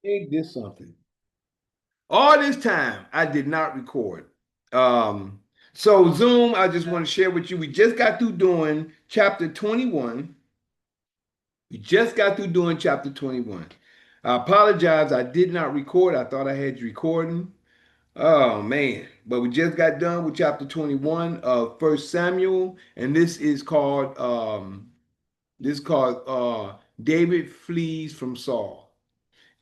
Ain't this something? All this time, I did not record. Um, so Zoom, I just want to share with you. We just got through doing chapter 21. We just got through doing chapter 21. I apologize. I did not record. I thought I had you recording. Oh man. But we just got done with chapter 21 of First Samuel, and this is called David flees from Saul.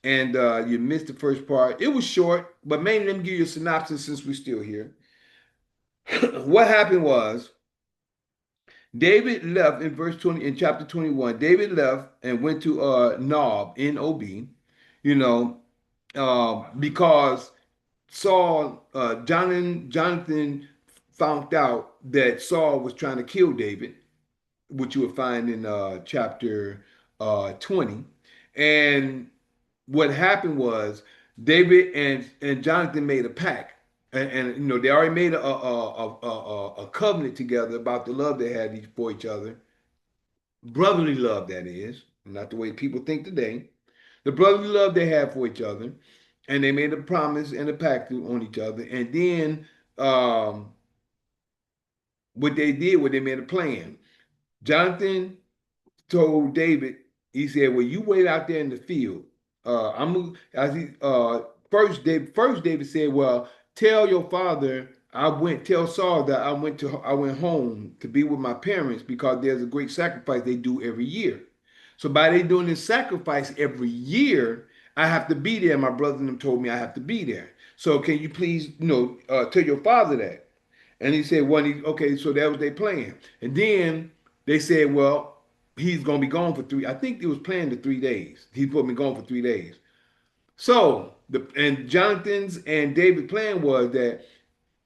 And you missed the first part. It was short, but mainly let me give you a synopsis since we're still here. What happened was David left in verse 20 in chapter 21. David left and went to Nob, N-O-B, you know, because Saul, Jonathan found out that Saul was trying to kill David, which you will find in chapter 20. And what happened was David and Jonathan made a pact, and they already made a covenant together about the love they had for each other, brotherly love that is, not the way people think today. The brotherly love they had for each other, and they made a promise and a pact on each other, and then what they did was they made a plan. Jonathan told David, he said, "Well, you wait out there in the field. I'm as he first David said, well, tell your father tell Saul that I went home to be with my parents because there's a great sacrifice they do every year. So by they doing this sacrifice every year, I have to be there. My brother and them told me I have to be there. So can you please, tell your father that?" And he said, "Well, okay." So that was their plan. And then they said, "Well, he's gonna be gone for three." I think it was planned to 3 days. He put me gone for 3 days. So Jonathan's and David's plan was that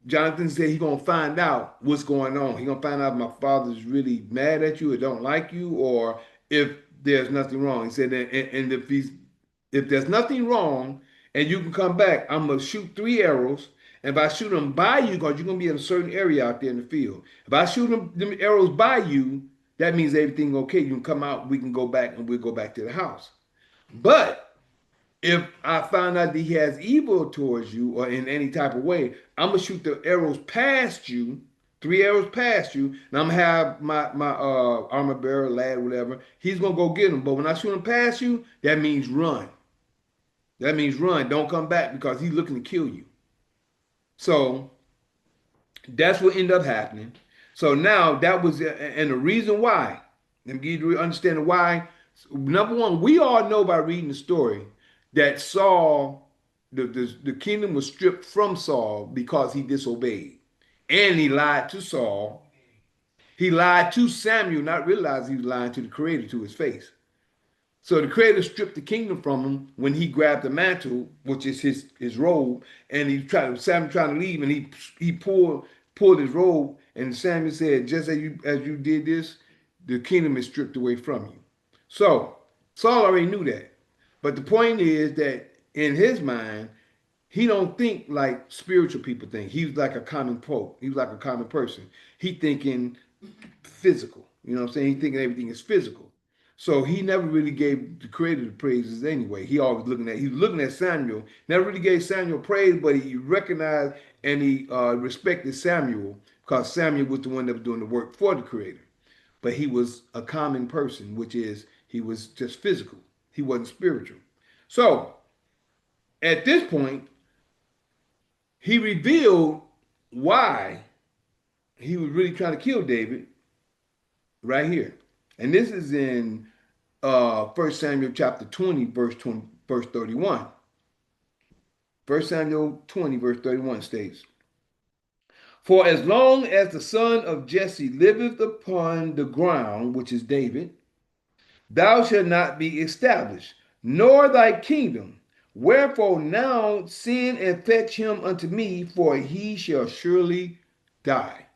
Jonathan said he's gonna find out what's going on. He's gonna find out if my father's really mad at you or don't like you, or if there's nothing wrong. He said that, and if there's nothing wrong and you can come back, I'm gonna shoot 3 arrows. And if I shoot them by you, because you're gonna be in a certain area out there in the field. If I shoot them arrows by you, that means everything okay. You can come out, we can go back, and we'll go back to the house. But if I find out that he has evil towards you or in any type of way, I'm gonna shoot the arrows past you, 3 arrows past you, and I'm gonna have my armor bearer, lad, whatever. He's gonna go get them. But when I shoot him past you, that means run. That means run. Don't come back because he's looking to kill you. So that's what ended up happening. So now that was, and the reason why, let me give you to understand why. Number one, we all know by reading the story that Saul, the kingdom was stripped from Saul because he disobeyed. And he lied to Saul. He lied to Samuel, not realizing he was lying to the creator to his face. So the creator stripped the kingdom from him when he grabbed the mantle, which is his robe, and Samuel trying to leave, and he pulled his robe, and Samuel said, "Just as you did this, the kingdom is stripped away from you." So Saul already knew that, but the point is that in his mind, he don't think like spiritual people think. He was like a common folk. He was like a common person. He thinking physical. You know what I'm saying? He thinking everything is physical. So he never really gave the creator the praises anyway. He was looking at Samuel. Never really gave Samuel praise, but he recognized and he respected Samuel because Samuel was the one that was doing the work for the creator. But he was a common person, which is he was just physical. He wasn't spiritual. So at this point, he revealed why he was really trying to kill David right here. And this is in 1 Samuel chapter 20, verse 31. 1 Samuel 20, verse 31 states, "For as long as the son of Jesse liveth upon the ground, which is David, thou shalt not be established, nor thy kingdom. Wherefore now send and fetch him unto me, for he shall surely die."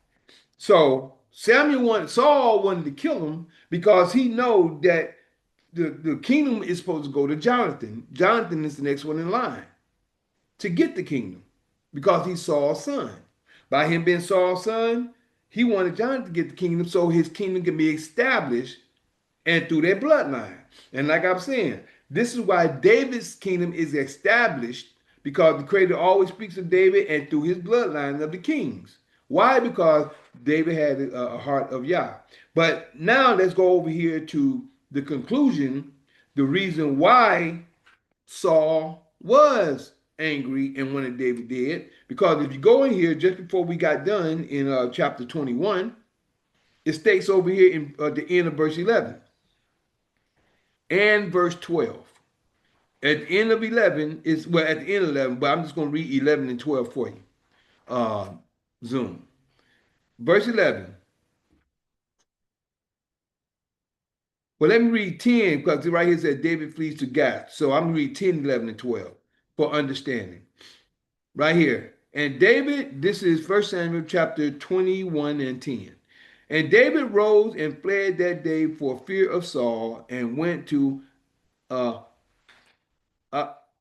So Saul wanted to kill him because he know that the kingdom is supposed to go to Jonathan. Jonathan is the next one in line to get the kingdom because he's Saul's son. By him being Saul's son, he wanted Jonathan to get the kingdom so his kingdom can be established and through their bloodline. And like I'm saying, This is why David's kingdom is established, because the Creator always speaks of David and through his bloodline of the kings. Why? Because David had a heart of Yah. But now let's go over here to the conclusion, the reason why Saul was angry and wanted David dead. Because if you go in here, just before we got done in chapter 21, it states over here in the end of verse 11 and verse 12. At the end of 11 is, well, at the end of 11, but I'm just going to read 11 and 12 for you. Uh, Zoom. Verse 11. Well, let me read 10 because right here it says David flees to Gath. So I'm going to read 10, 11, and 12 for understanding. Right here. And David, this is 1 Samuel chapter 21 and 10. And David rose and fled that day for fear of Saul and went to uh,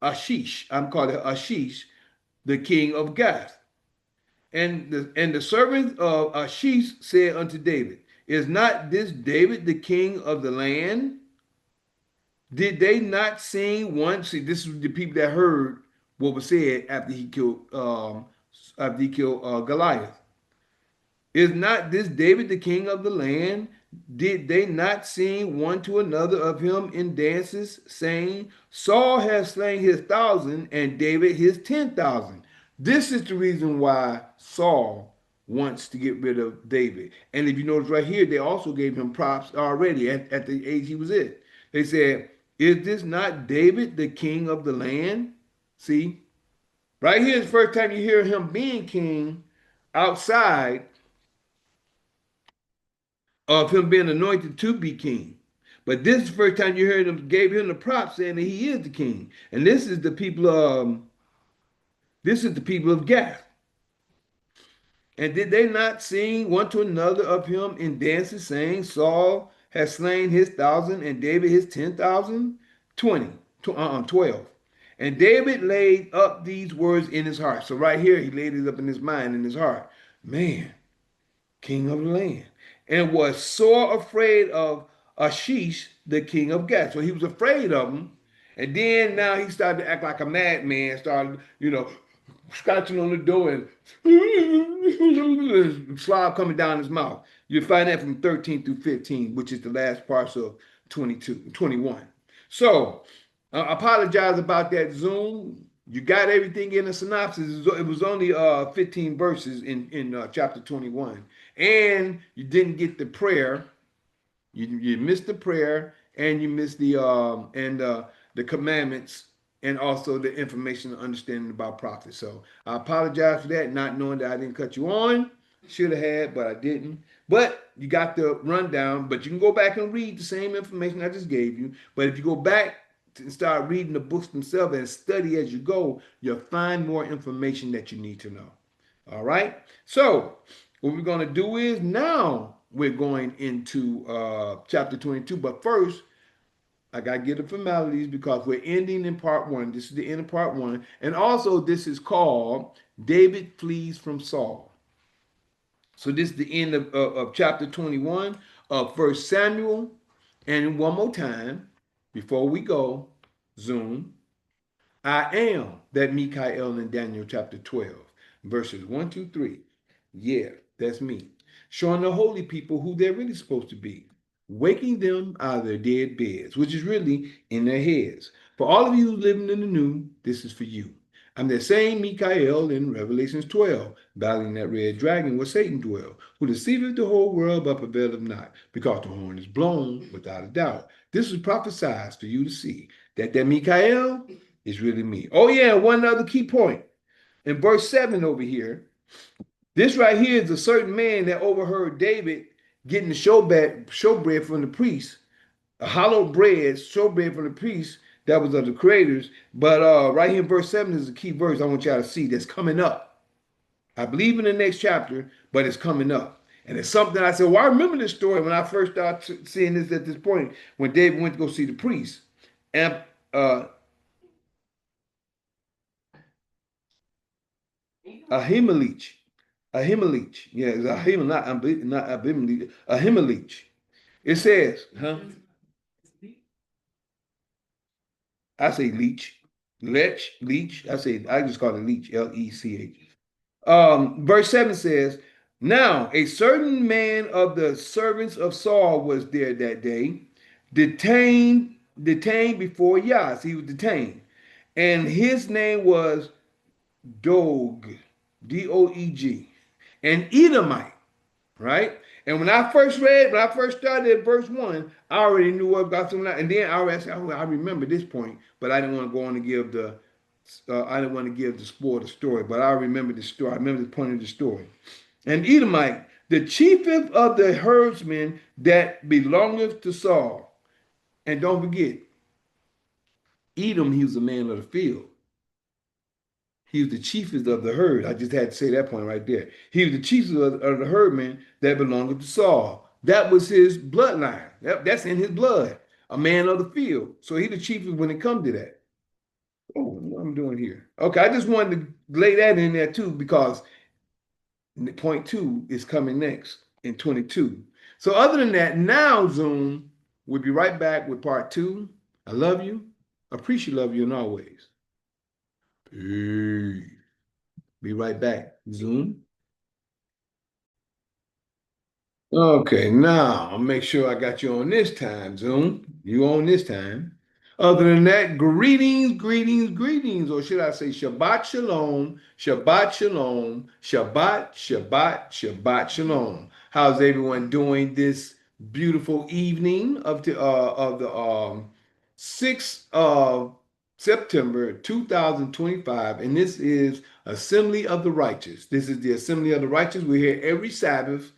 Ashish. I'm calling it Ashish, the king of Gath. And the servants of Ashish said unto David, is not this David the king of the land? Did they not sing once? See, this is the people that heard what was said after he killed Goliath. Is not this David the king of the land? Did they not sing one to another of him in dances, saying, Saul has slain his 1,000 and David his 10,000? This is the reason why Saul wants to get rid of David. And if you notice right here, they also gave him props already at the age he was in. They said, is this not David the king of the land? See, right here is the first time you hear him being king outside of him being anointed to be king. But this is the first time you heard him gave him the props saying that he is the king. And this is the people of Gath. And did they not sing one to another of him in dances, saying, Saul has slain his 1,000 and David his 10,000? 12. And David laid up these words in his heart. So right here, he laid it up in his mind, in his heart. Man, king of the land. And was sore afraid of Ashish, the king of Gath. So he was afraid of him. And then now he started to act like a madman, started, scratching on the door and slob coming down his mouth. You find that from 13 through 15, which is the last parts of 21. So I apologize about that Zoom. You got everything in a synopsis. It was only 15 verses in chapter 21. And you didn't get the prayer. You missed the prayer, and you missed the commandments, and also the information and understanding about prophets. So I apologize for that, not knowing that I didn't cut you on. Should have had, but I didn't. But you got the rundown. But you can go back and read the same information I just gave you. But if you go back and start reading the books themselves and study as you go, you'll find more information that you need to know. All right? So what we're going to do is now we're going into chapter 22. But first, I got to get the formalities because we're ending in part 1. This is the end of part 1. And also, this is called David Flees from Saul. So this is the end of chapter 21 of 1 Samuel. And one more time, before we go, Zoom, I am that Mikael in Daniel chapter 12, verses 1, 2, 3. Yeah, that's me. Showing the holy people who they're really supposed to be. Waking them out of their dead beds, which is really in their heads. For all of you living in the new, this is for you. I'm the same Mikael in Revelations 12, battling that red dragon where Satan dwells, who deceiveth the whole world but prevaileth not, because the horn is blown without a doubt. This is prophesied for you to see that Mikael is really me. Oh yeah, one other key point. In verse 7 over here, this right here is a certain man that overheard David getting the showbread from the priest, a hallowed bread, showbread from the priest that was of the creators. But right here in verse 7 is a key verse I want y'all to see that's coming up. I believe in the next chapter, but it's coming up. And it's something I said, well, I remember this story when I first started seeing this at this point, when David went to go see the priest. And Ahimelech. Ahimelech. Yeah, it's Ahimelech, not Abimelech. Ahimelech. It says, huh? I say leech, leech. I just call it leech, Lech. Verse 7 says, now a certain man of the servants of Saul was there that day, detained before Yas. He was detained. And his name was Doeg, Doeg, an Edomite, right? And when I first started at verse 1, I already knew what got something out. And then I already said, oh, I remember this point, but I didn't want to go on and give I didn't want to give the spoil the story, but I remember the story. I remember the point of the story. And Edomite, the chiefest of the herdsmen that belongeth to Saul. And don't forget, Edom, he was a man of the field. He was the chiefest of the herd. I just had to say that point right there. He was the chiefest of the herdmen that belonged to Saul. That was his bloodline. That's in his blood. A man of the field. So he the chiefest when it comes to that. Oh, what I'm doing here. Okay, I just wanted to lay that in there too because point two is coming next in 22. So other than that, now Zoom, we'll be right back with part two. I love you. Appreciate love you and always. Peace. Be right back. Zoom. Okay, now I'll make sure I got you on this time, Zoom. You on this time. Other than that, greetings, greetings, greetings, or should I say Shabbat Shalom, Shabbat Shalom, Shabbat, Shabbat, Shabbat Shalom. How's everyone doing this beautiful evening of the 6th of September 2025? And this is Assembly of the Righteous. This is the Assembly of the Righteous. We're here every Sabbath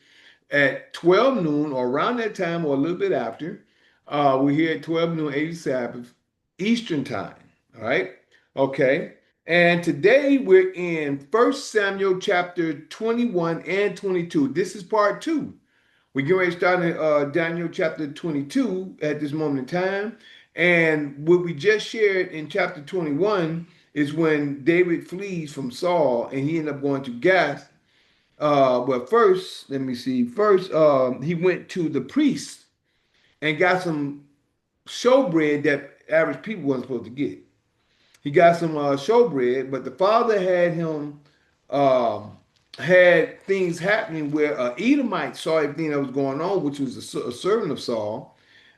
at 12 noon or around that time or a little bit after. We're here at 12 noon, 80 Sabbath, Eastern time. All right. Okay. And today we're in First Samuel chapter 21 and 22. This is part two. We're getting ready to start in Daniel chapter 22 at this moment in time. And what we just shared in chapter 21 is when David flees from Saul and he ended up going to Gath. But first, let me see. First, he went to the priest and got some showbread that average people wasn't supposed to get. He got some showbread, but the father had him had things happening where Edomite saw everything that was going on, which was a servant of Saul,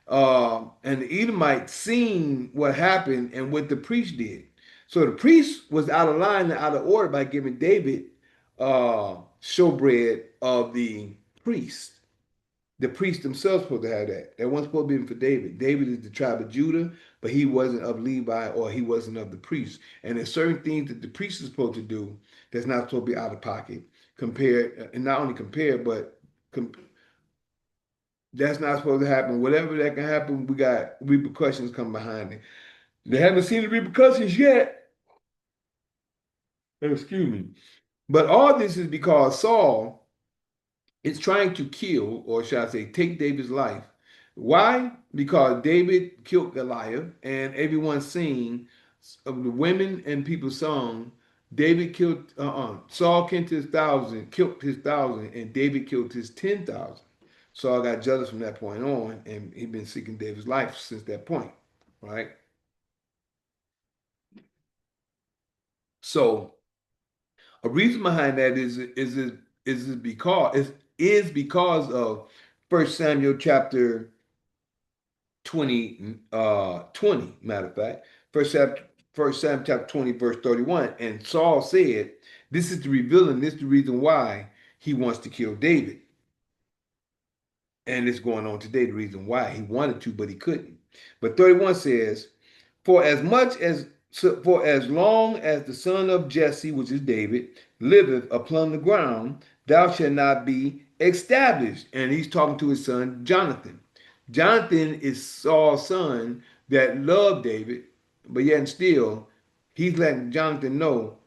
and the Edomite seen what happened and what the priest did. So the priest was out of line and out of order by giving David showbread of the priest. The priest themselves supposed to have that. That wasn't supposed to be for David. David is the tribe of Judah, but he wasn't of Levi or he wasn't of the priest. And there's certain things that the priest is supposed to do that's not supposed to be out of pocket. Compared, and not only compared, but that's not supposed to happen. Whatever that can happen, we got repercussions come behind it. They haven't seen the repercussions yet. Excuse me. But all this is because Saul is trying to kill, or should I say, take David's life. Why? Because David killed Goliath, and everyone's seen of the women and people sung, David killed, Saul killed his thousand, and David killed his 10,000. Saul got jealous from that point on, and he'd been seeking David's life since that point, right? So a reason behind that is because of First Samuel chapter 20, matter of fact, First Samuel chapter 20, verse 31. And Saul said, this is the revealing, this is the reason why he wants to kill David. And it's going on today, the reason why he wanted to, but he couldn't. But 31 says, For as much as for as long as the son of Jesse, which is David, liveth upon the ground, thou shalt not be established. And he's talking to his son Jonathan. Jonathan is Saul's son that loved David, but yet and still, he's letting Jonathan know,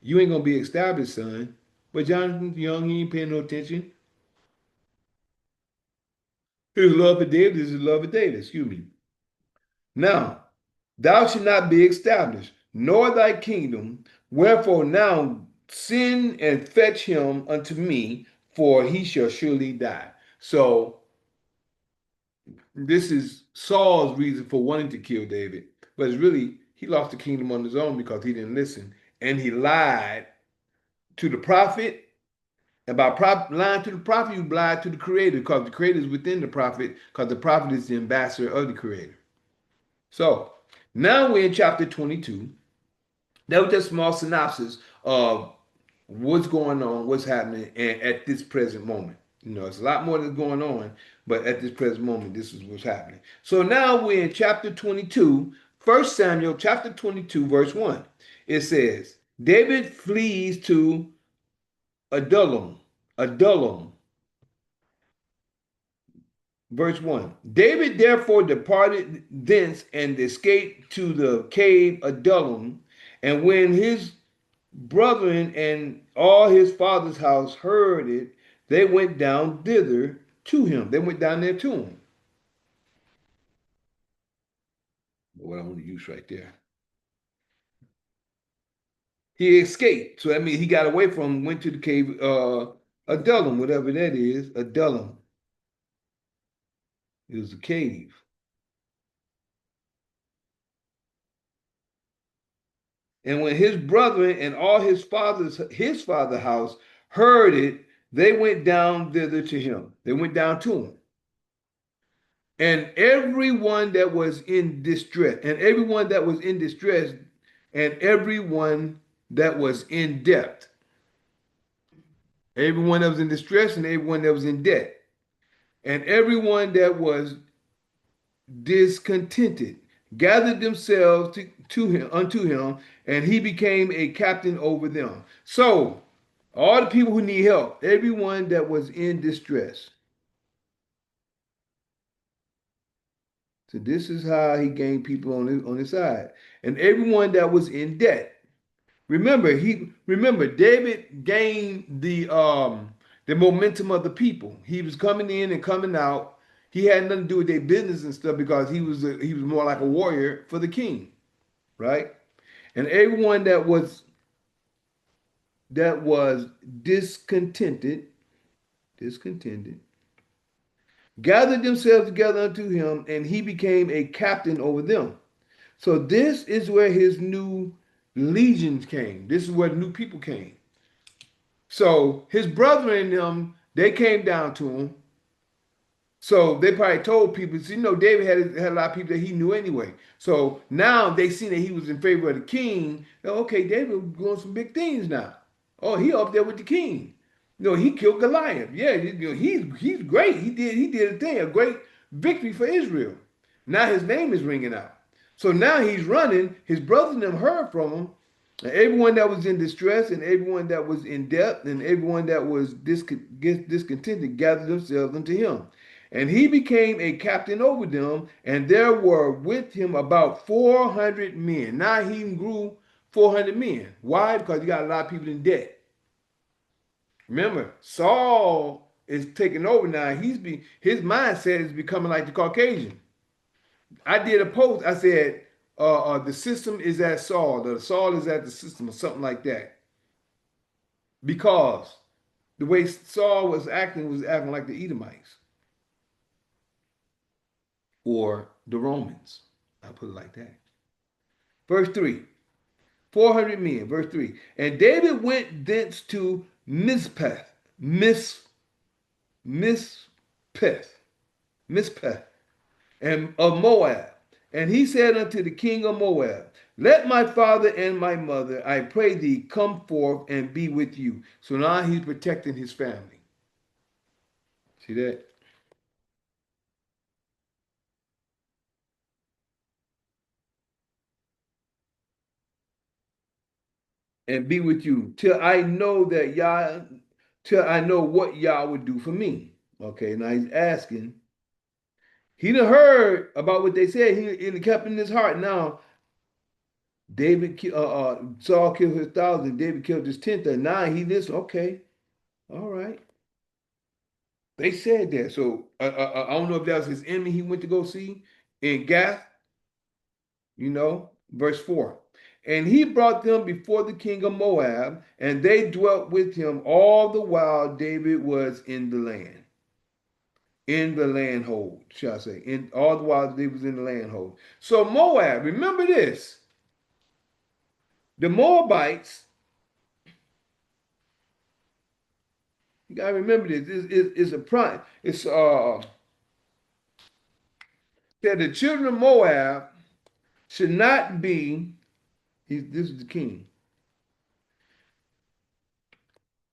you ain't gonna be established, son. But Jonathan's young, he ain't paying no attention. His love for David is his love for David, excuse me. Now, thou shalt not be established, nor thy kingdom. Wherefore now send and fetch him unto me, for he shall surely die. So this is Saul's reason for wanting to kill David. but it's really he lost the kingdom on his own because he didn't listen and he lied to the prophet. And by lying to the prophet, you lied to the creator because the creator is within the prophet because the prophet is the ambassador of the creator. So now we're in chapter 22. That was just a small synopsis of what's going on, what's happening, and at this present moment. It's a lot more that's going on, but at this present moment, this is what's happening. So now we're in chapter 22, 1 Samuel chapter 22, verse 1. It says, David flees to Adullam. Adullam. Verse 1. David therefore departed thence and escaped to the cave Adullam. And when his brethren and all his father's house heard it, they went down thither to him. They went down there to him. What I want to use right there. He escaped. So that means he got away from, went to the cave, Adullam, whatever that is, Adullam. It was a cave. And when his brethren and all his father's house heard it, they went down thither to him. They went down to him. And everyone that was in distress, and everyone that was in distress, and everyone that was in debt. Everyone that was in distress and everyone that was in debt. And everyone that was discontented gathered themselves to him unto him, and he became a captain over them. So all the people who need help, everyone that was in distress. So this is how he gained people on his side. And everyone that was in debt. Remember David gained the momentum of the people. He was coming in and coming out. He had nothing to do with their business and stuff because he was more like a warrior for the king, right? And everyone that was discontented, gathered themselves together unto him, and he became a captain over them. So this is where his new legions came. This is where the new people came. So his brother and them, they came down to him. So they probably told people, so, David had a lot of people that he knew anyway. So now they seen that he was in favor of the king. Okay, David was doing some big things now. Oh, he up there with the king. He killed Goliath. Yeah, he's great. He did a thing, a great victory for Israel. Now his name is ringing out. So now he's running. His brothers and them heard from him. And everyone that was in distress and everyone that was in debt and everyone that was discontented gathered themselves unto him. And he became a captain over them, and there were with him about 400 men. Now he grew 400 men. Why? Because he got a lot of people in debt. Remember, Saul is taking over now. His mindset is becoming like the Caucasian. I did a post. I said, the system is at Saul. The Saul is at the system, or something like that. Because the way Saul was acting like the Edomites or the Romans. I'll put it like that. Verse 3. 400 men. Verse 3. And David went thence to Mizpeh. Mizpeh, and of Moab. And he said unto the king of Moab, let my father and my mother, I pray thee, come forth and be with you. So now he's protecting his family. See that? And be with you till I know what Yah would do for me. Okay, now he's asking. He done heard about what they said. He kept in his heart. Now Saul killed his 1,000. David killed his 10,000. Now he listen. Okay, all right. They said that. So I don't know if that was his enemy he went to go see in Gath. Verse 4. And he brought them before the king of Moab, and they dwelt with him all the while David was in the land. in the landhold, shall I say, in all the while they was in the landhold. So Moab, remember this: the Moabites. You gotta remember this. It's a prime. It's that the children of Moab should not be. This is the king.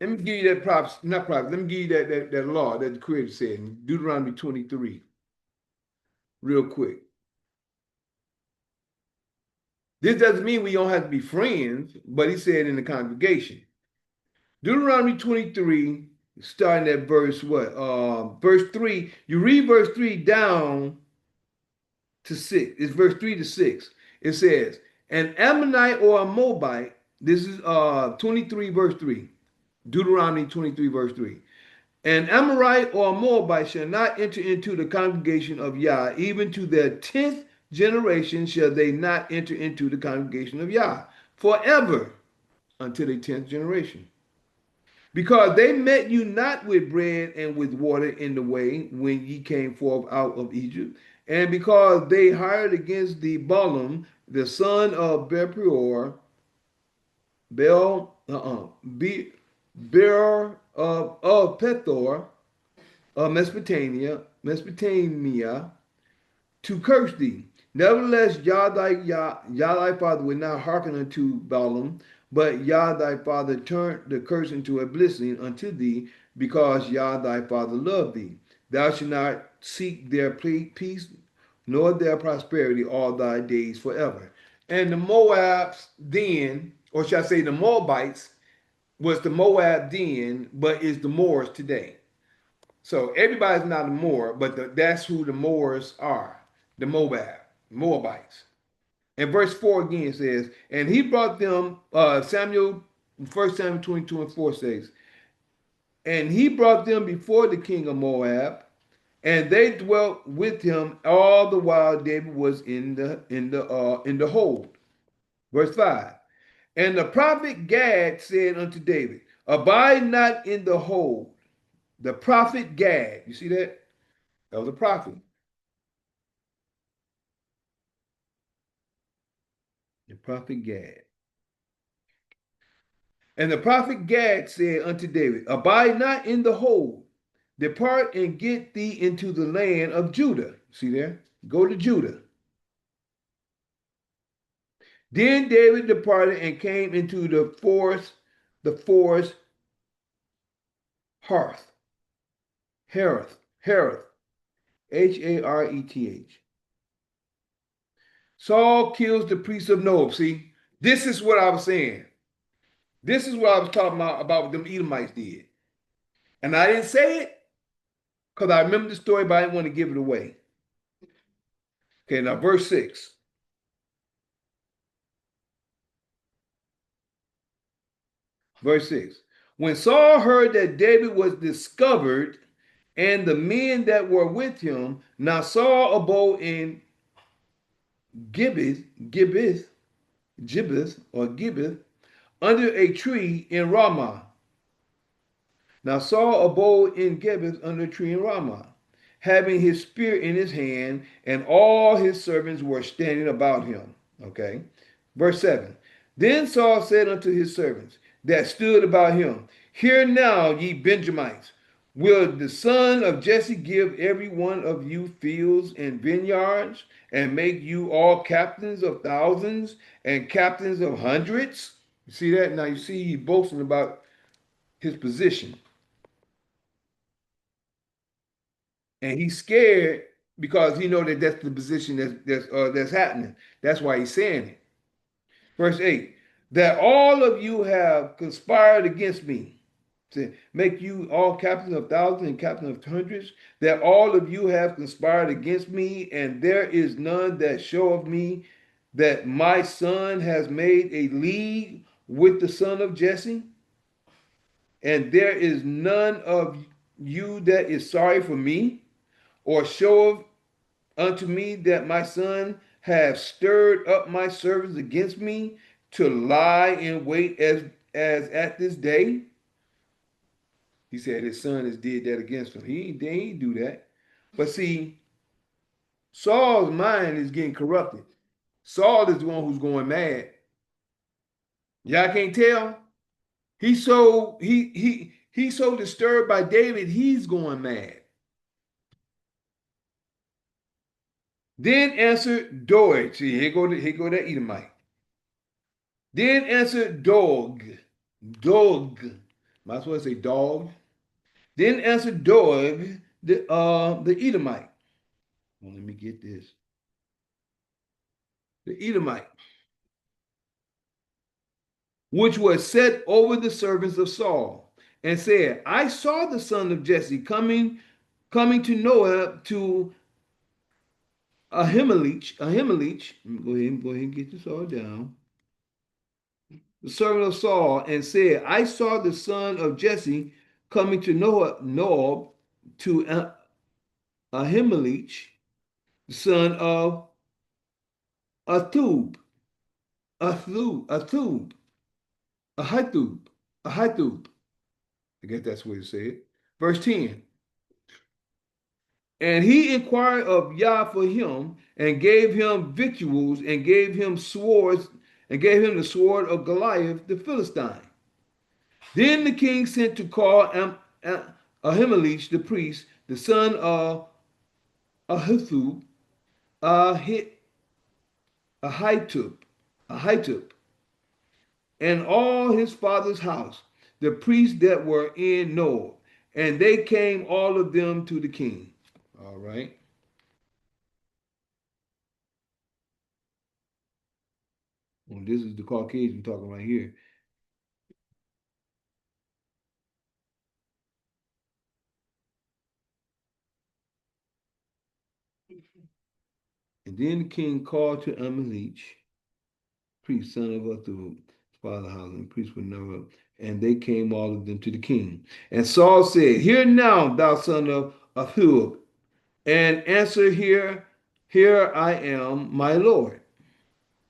Let me give you that props, not props. Let me give you that law that the Creator said in Deuteronomy 23, real quick. This doesn't mean we don't have to be friends, but he said in the congregation. Deuteronomy 23, starting at verse what? Verse 3. You read verse 3 down to 6. It's verse 3 to 6. It says, an Ammonite or a Moabite, this is 23 verse 3. Deuteronomy 23 verse 3. An Amorite or a Moabite shall not enter into the congregation of Yah, even to their 10th generation shall they not enter into the congregation of Yah, forever until their 10th generation. Because they met you not with bread and with water in the way when ye came forth out of Egypt, and because they hired against the Balaam, the son of Beor, Beor of Pethor, of Mesopotamia, to curse thee. Nevertheless, Yah thy father would not hearken unto Balaam, but Yah thy father turned the curse into a blessing unto thee, because Yah thy father loved thee. Thou shalt not seek their peace, nor their prosperity all thy days forever. And the Moabs then, or shall I say the Moabites, was the Moab then, but is the Moors today. So everybody's not a Moor, but that's who the Moors are, the Moabites. And verse 4 again says, and he brought them, Samuel, 1 Samuel 22 and 4 says, and he brought them before the king of Moab, and they dwelt with him all the while David was in the hold. Verse 5. And the prophet Gad said unto David, abide not in the hold. The prophet Gad, you see that? That was a prophet. The prophet Gad. And the prophet Gad said unto David, abide not in the hold, depart and get thee into the land of Judah. See there? Go to Judah. Then David departed and came into the forest Harth, Hareth, Hareth. Saul kills the priest of Nob. See, this is what I was saying. This is what I was talking about what them Edomites did. And I didn't say it because I remember the story, but I didn't want to give it away. Okay, now verse 6. Verse 6. When Saul heard that David was discovered and the men that were with him, now Saul abode in Gibbeth, under a tree in Ramah. Now Saul abode in Gibbeth under a tree in Ramah, having his spear in his hand, and all his servants were standing about him. Okay. Verse 7. Then Saul said unto his servants that stood about him, hear now, ye Benjamites, will the son of Jesse give every one of you fields and vineyards, and make you all captains of thousands and captains of hundreds? You see that? Now you see he boasting about his position. And he's scared because he know that that's the position that's happening. That's why he's saying it. Verse 8, that all of you have conspired against me to make you all captains of thousands and captains of hundreds, that all of you have conspired against me, and there is none that showeth me that my son has made a league with the son of Jesse, and there is none of you that is sorry for me, or showeth unto me that my son have stirred up my servants against me to lie in wait as at this day. He said his son has did that against him. He ain't do that. But see, Saul's mind is getting corrupted. Saul is the one who's going mad. Y'all can't tell. He's so disturbed by David, he's going mad. Then answered Doeg. See, here go that Edomite. Then answered Dog. Might as well say dog. Then answered Doeg, the Edomite. Well, let me get this. The Edomite, which was set over the servants of Saul, and said, I saw the son of Jesse coming to Noah to Ahimelech. Go ahead and get this all down. The servant of Saul, and said, I saw the son of Jesse coming to Noah to Ahimelech, the son of Athub, Athub, Ahithub, Ahithub. I guess that's what it said. Verse 10. And he inquired of Yah for him, and gave him victuals, and gave him swords, and gave him the sword of Goliath the Philistine. Then the king sent to call Ahimelech the priest, the son of Ahithub, Ahitub, Ahitub, and all his father's house, the priests that were in Nob, and they came all of them to the king. All right. Well, this is the Caucasian talking right here. And then the king called to Amalek, priest, son of Athub, father house, and priest would never, and they came all of them to the king. And Saul said, Hear now, thou son of Ahub, and answer here I am, my Lord.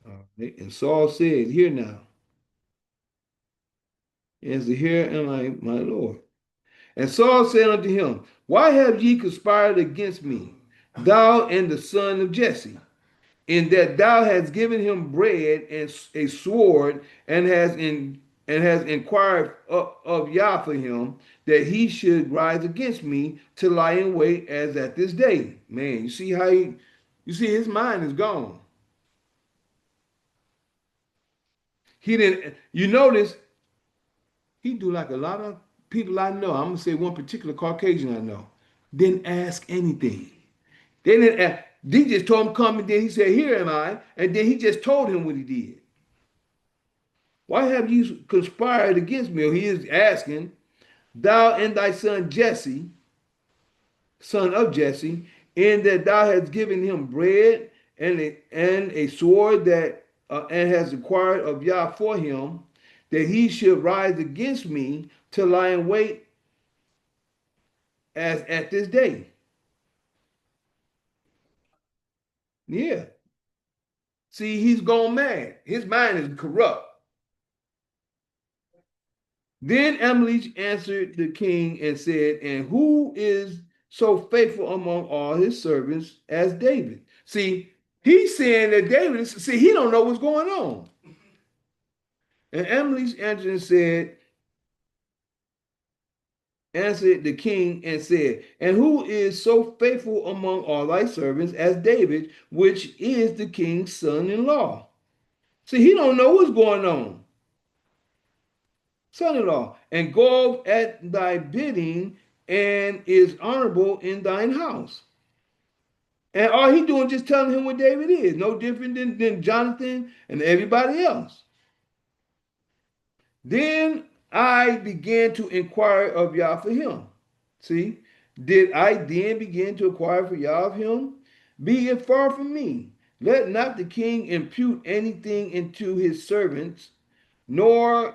All right. And Saul said, Hear now, answer here am I, my Lord. And Saul said unto him, Why have ye conspired against me, thou and the son of Jesse? In that thou hast given him bread and a sword, and has inquired of Yah for him, that he should rise against me to lie in wait as at this day. Man, you see how you see his mind is gone. He didn't. You notice he do like a lot of people I know. I'm gonna say one particular Caucasian I know didn't ask anything. They didn't ask. They just told him come, and then he said, Here am I, and then he just told him what he did. Why have you conspired against me? Or he is asking, Thou and thy son Jesse, son of Jesse, in that thou hast given him bread and a sword that and has acquired of Yah for him, that he should rise against me to lie in wait as at this day. Yeah. See, he's gone mad. His mind is corrupt. Then Amalek answered the king and said, And who is so faithful among all his servants as David? See, he's saying that David see, he don't know what's going on. And Amalek answered the king and said, And who is so faithful among all thy servants as David, which is the king's son-in-law? See, he don't know what's going on. Son-in-law, and go at thy bidding, and is honorable in thine house. And all he doing just telling him what David is, no different than Jonathan and everybody else. Then I began to inquire of Yah for him. See, did I then begin to inquire for Yah of him? Be it far from me. Let not the king impute anything into his servants, nor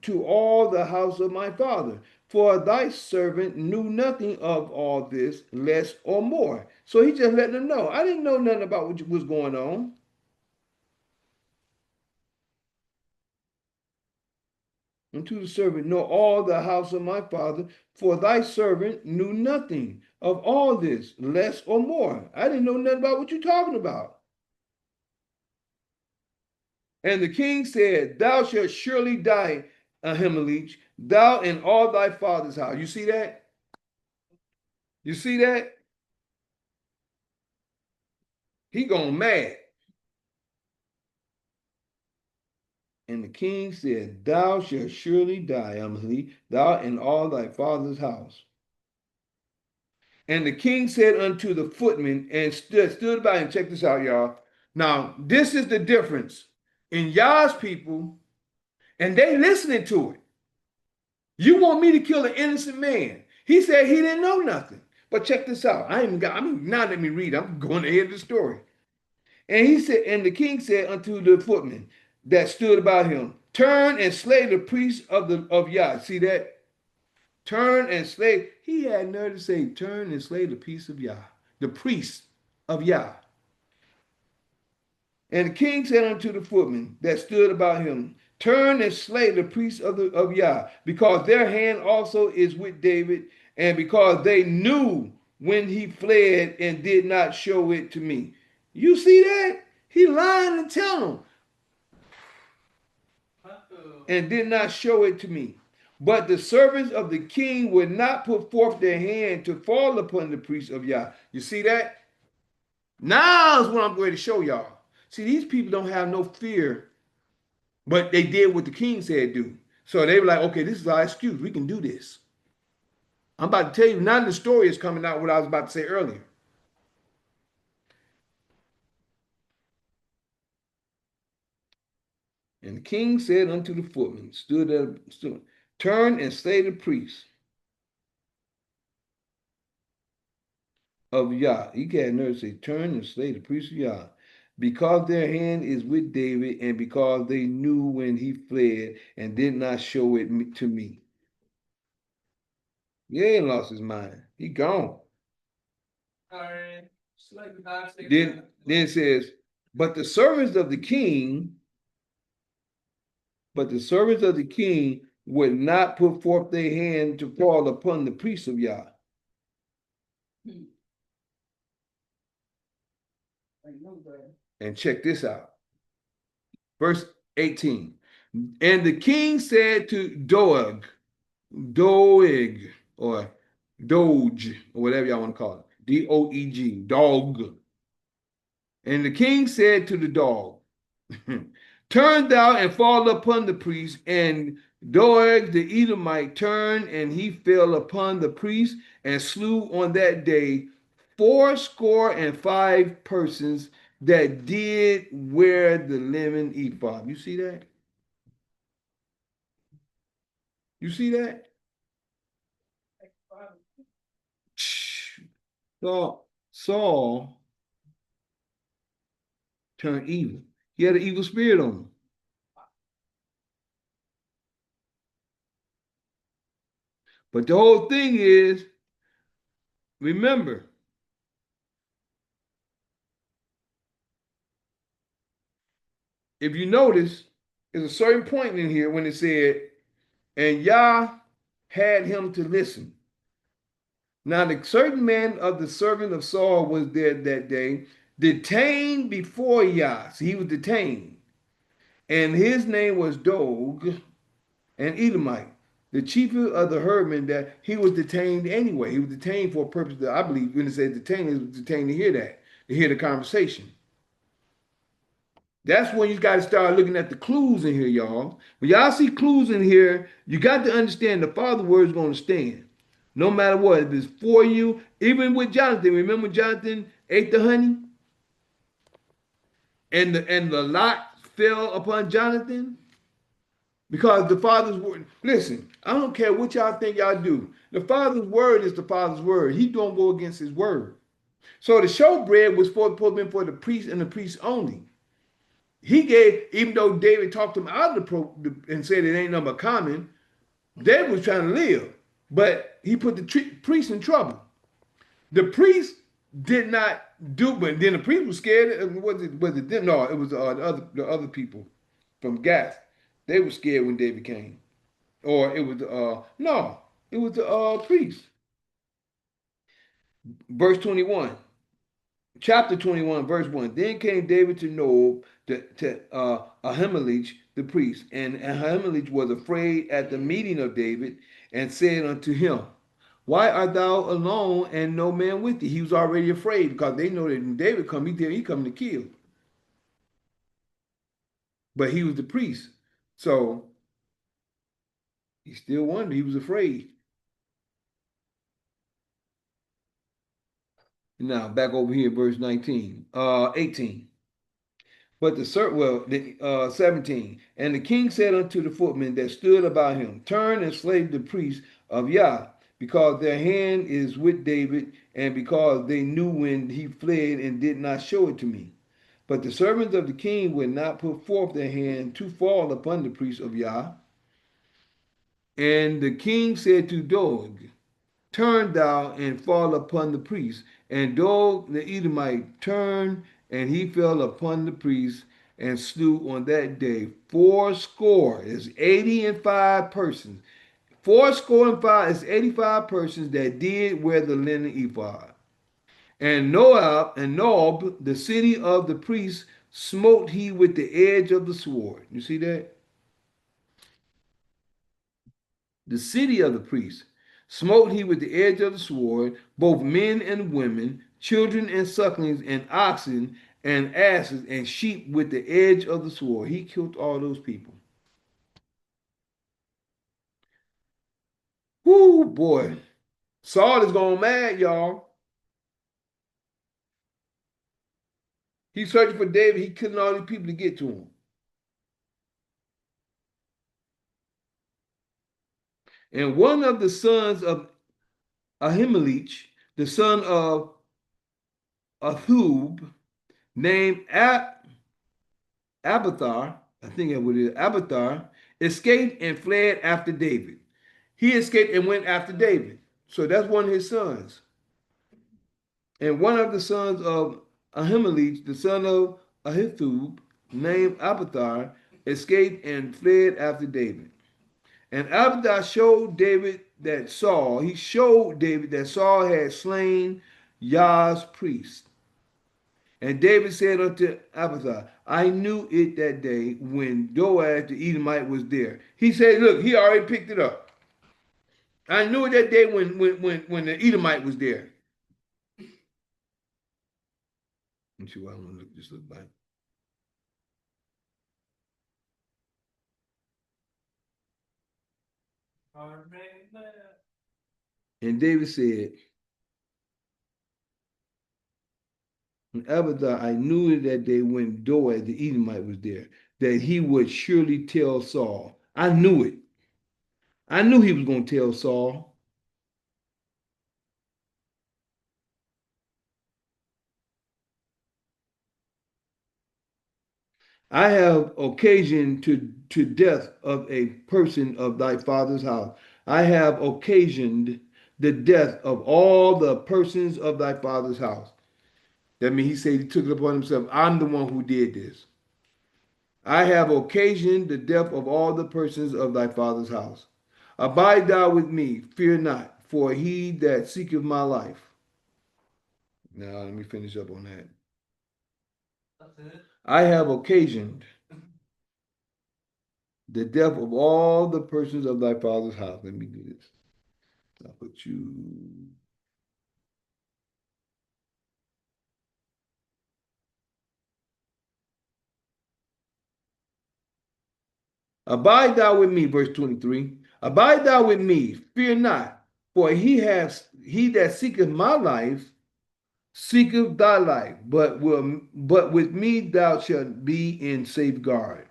to all the house of my father. For thy servant knew nothing of all this, less or more. So he just letting them know. I didn't know nothing about what was going on. unto the servant, nor all the house of my father, for thy servant knew nothing of all this, less or more. I didn't know nothing about what you're talking about. And the king said, thou shalt surely die, Ahimelech, thou and all thy father's house. You see that? You see that? He gone mad. And the king said, thou shalt surely die, Ahimelech, thou and all thy father's house. And the king said unto the footman and stood by and check this out, y'all. Now, this is the difference in Yah's people, and they listening to it. You want me to kill an innocent man? He said he didn't know nothing. But check this out. Now let me read. I'm going ahead of the story. And he said, and the king said unto the footman that stood about him, turn and slay the priest of Yah. See that? Turn and slay. He had nerve to say, turn and slay the priest of Yah. The priest of Yah. And the king said unto the footmen that stood about him, turn and slay the priests of Yah, because their hand also is with David, and because they knew when he fled and did not show it to me. You see that? He lied and tell them and did not show it to me. But the servants of the king would not put forth their hand to fall upon the priests of Yah. You see that? Now is what I'm going to show y'all. See, these people don't have no fear, but they did what the king said do. So they were like, okay, this is our excuse. We can do this. I'm about to tell you, now the story is coming out what I was about to say earlier. And the king said unto the footman, stood, turn and slay the priests of Yah. He had nerve to say, turn and slay the priests of Yah, because their hand is with David, and because they knew when he fled and did not show it to me. He ain't lost his mind. He gone. All right. Then it says, but the servants of the king, would not put forth their hand to fall upon the priests of Yah. And check this out. Verse 18. And the king said to Doeg, or Doge, or whatever y'all want to call it, Doeg, dog. And the king said to the dog, turn thou and fall upon the priest. And Doeg the Edomite turned, and he fell upon the priest and slew on that day 85 persons that did wear the linen ephod. You see that? You see that? Saul turned evil. He had an evil spirit on him. But the whole thing is, remember, if you notice, there's a certain point in here when it said, and Yah had him to listen. Now, the certain man of the servant of Saul was there that day, detained before Yah. So he was detained. And his name was Dog, an Edomite, the chief of the herdmen, that he was detained anyway. He was detained for a purpose that I believe when it said detained, he was detained to hear that, to hear the conversation. That's when you got to start looking at the clues in here, y'all. When y'all see clues in here, you got to understand the Father's word is going to stand. No matter what, if it's for you, even with Jonathan, remember Jonathan ate the honey? And the lot fell upon Jonathan? Because the Father's word, listen, I don't care what y'all think y'all do. The Father's word is the Father's word. He don't go against his word. So the showbread was supposed to be for the priest and the priest only. He gave, even though David talked him out of and said it ain't nothing but common, David was trying to live. But he put the priest in trouble. The priest did not do, but then the priest was scared. Was it? No, it was the other people from Gath. They were scared when David came. or it was no, it was the priest. Verse 21, chapter 21, verse 1. Then came David to Nob, to Ahimelech the priest, and Ahimelech was afraid at the meeting of David, and said unto him, why art thou alone and no man with thee? He was already afraid because they know that when David come, he coming to kill. But he was the priest. So he still wondered. He was afraid. Now back over here, verse 19, 18. But the 17. And the king said unto the footmen that stood about him, turn and slay the priests of Yah, because their hand is with David, and because they knew when he fled and did not show it to me. But the servants of the king would not put forth their hand to fall upon the priests of Yah. And the king said to Dog, turn thou and fall upon the priest. And Dog the Edomite turned, and he fell upon the priest and slew on that day fourscore, is 85 persons. Fourscore and five is 85 persons that did wear the linen ephod. And Nob, the city of the priests, smote he with the edge of the sword. You see that? The city of the priests smote he with the edge of the sword, both men and women, children and sucklings, and oxen and asses and sheep with the edge of the sword. He killed all those people. Whoo, boy. Saul is going mad, y'all. He's searching for David. He killing all these people to get to him. And one of the sons of Ahimelech, the son of Ahub, named Abathar, I think it was Abathar, escaped and fled after David. He escaped and went after David. So that's one of his sons. And one of the sons of Ahimelech, the son of Ahithub, named Abathar, escaped and fled after David. And Abathar he showed David that Saul had slain Yah's priest. And David said unto Abiathar, I knew it that day when Doeg the Edomite was there. He said, look, he already picked it up. I knew it that day when the Edomite was there. Let me see what I'm gonna look this look like. And David said, Abiathar, I knew it that day when Doeg the Edomite was there, that he would surely tell Saul. I knew it. I knew he was going to tell Saul. I have occasion to death of a person of thy father's house. I have occasioned the death of all the persons of thy father's house. That means he said he took it upon himself. I'm the one who did this. I have occasioned the death of all the persons of thy father's house. Abide thou with me, fear not, for he that seeketh my life. Now let me finish up on that. I have occasioned the death of all the persons of thy father's house. Let me do this. I'll put you. Abide thou with me, verse 23. Abide thou with me, fear not, for he that seeketh my life seeketh thy life, but with me thou shalt be in safeguard.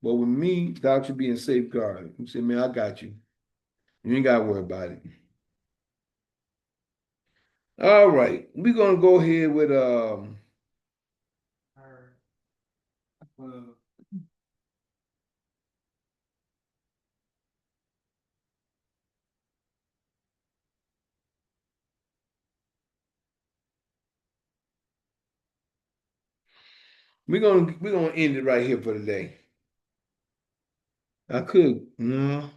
But with me thou shalt be in safeguard. You say, man, I got you. You ain't gotta worry about it. All right, we're gonna go ahead with we're gonna end it right here for today. I could, no,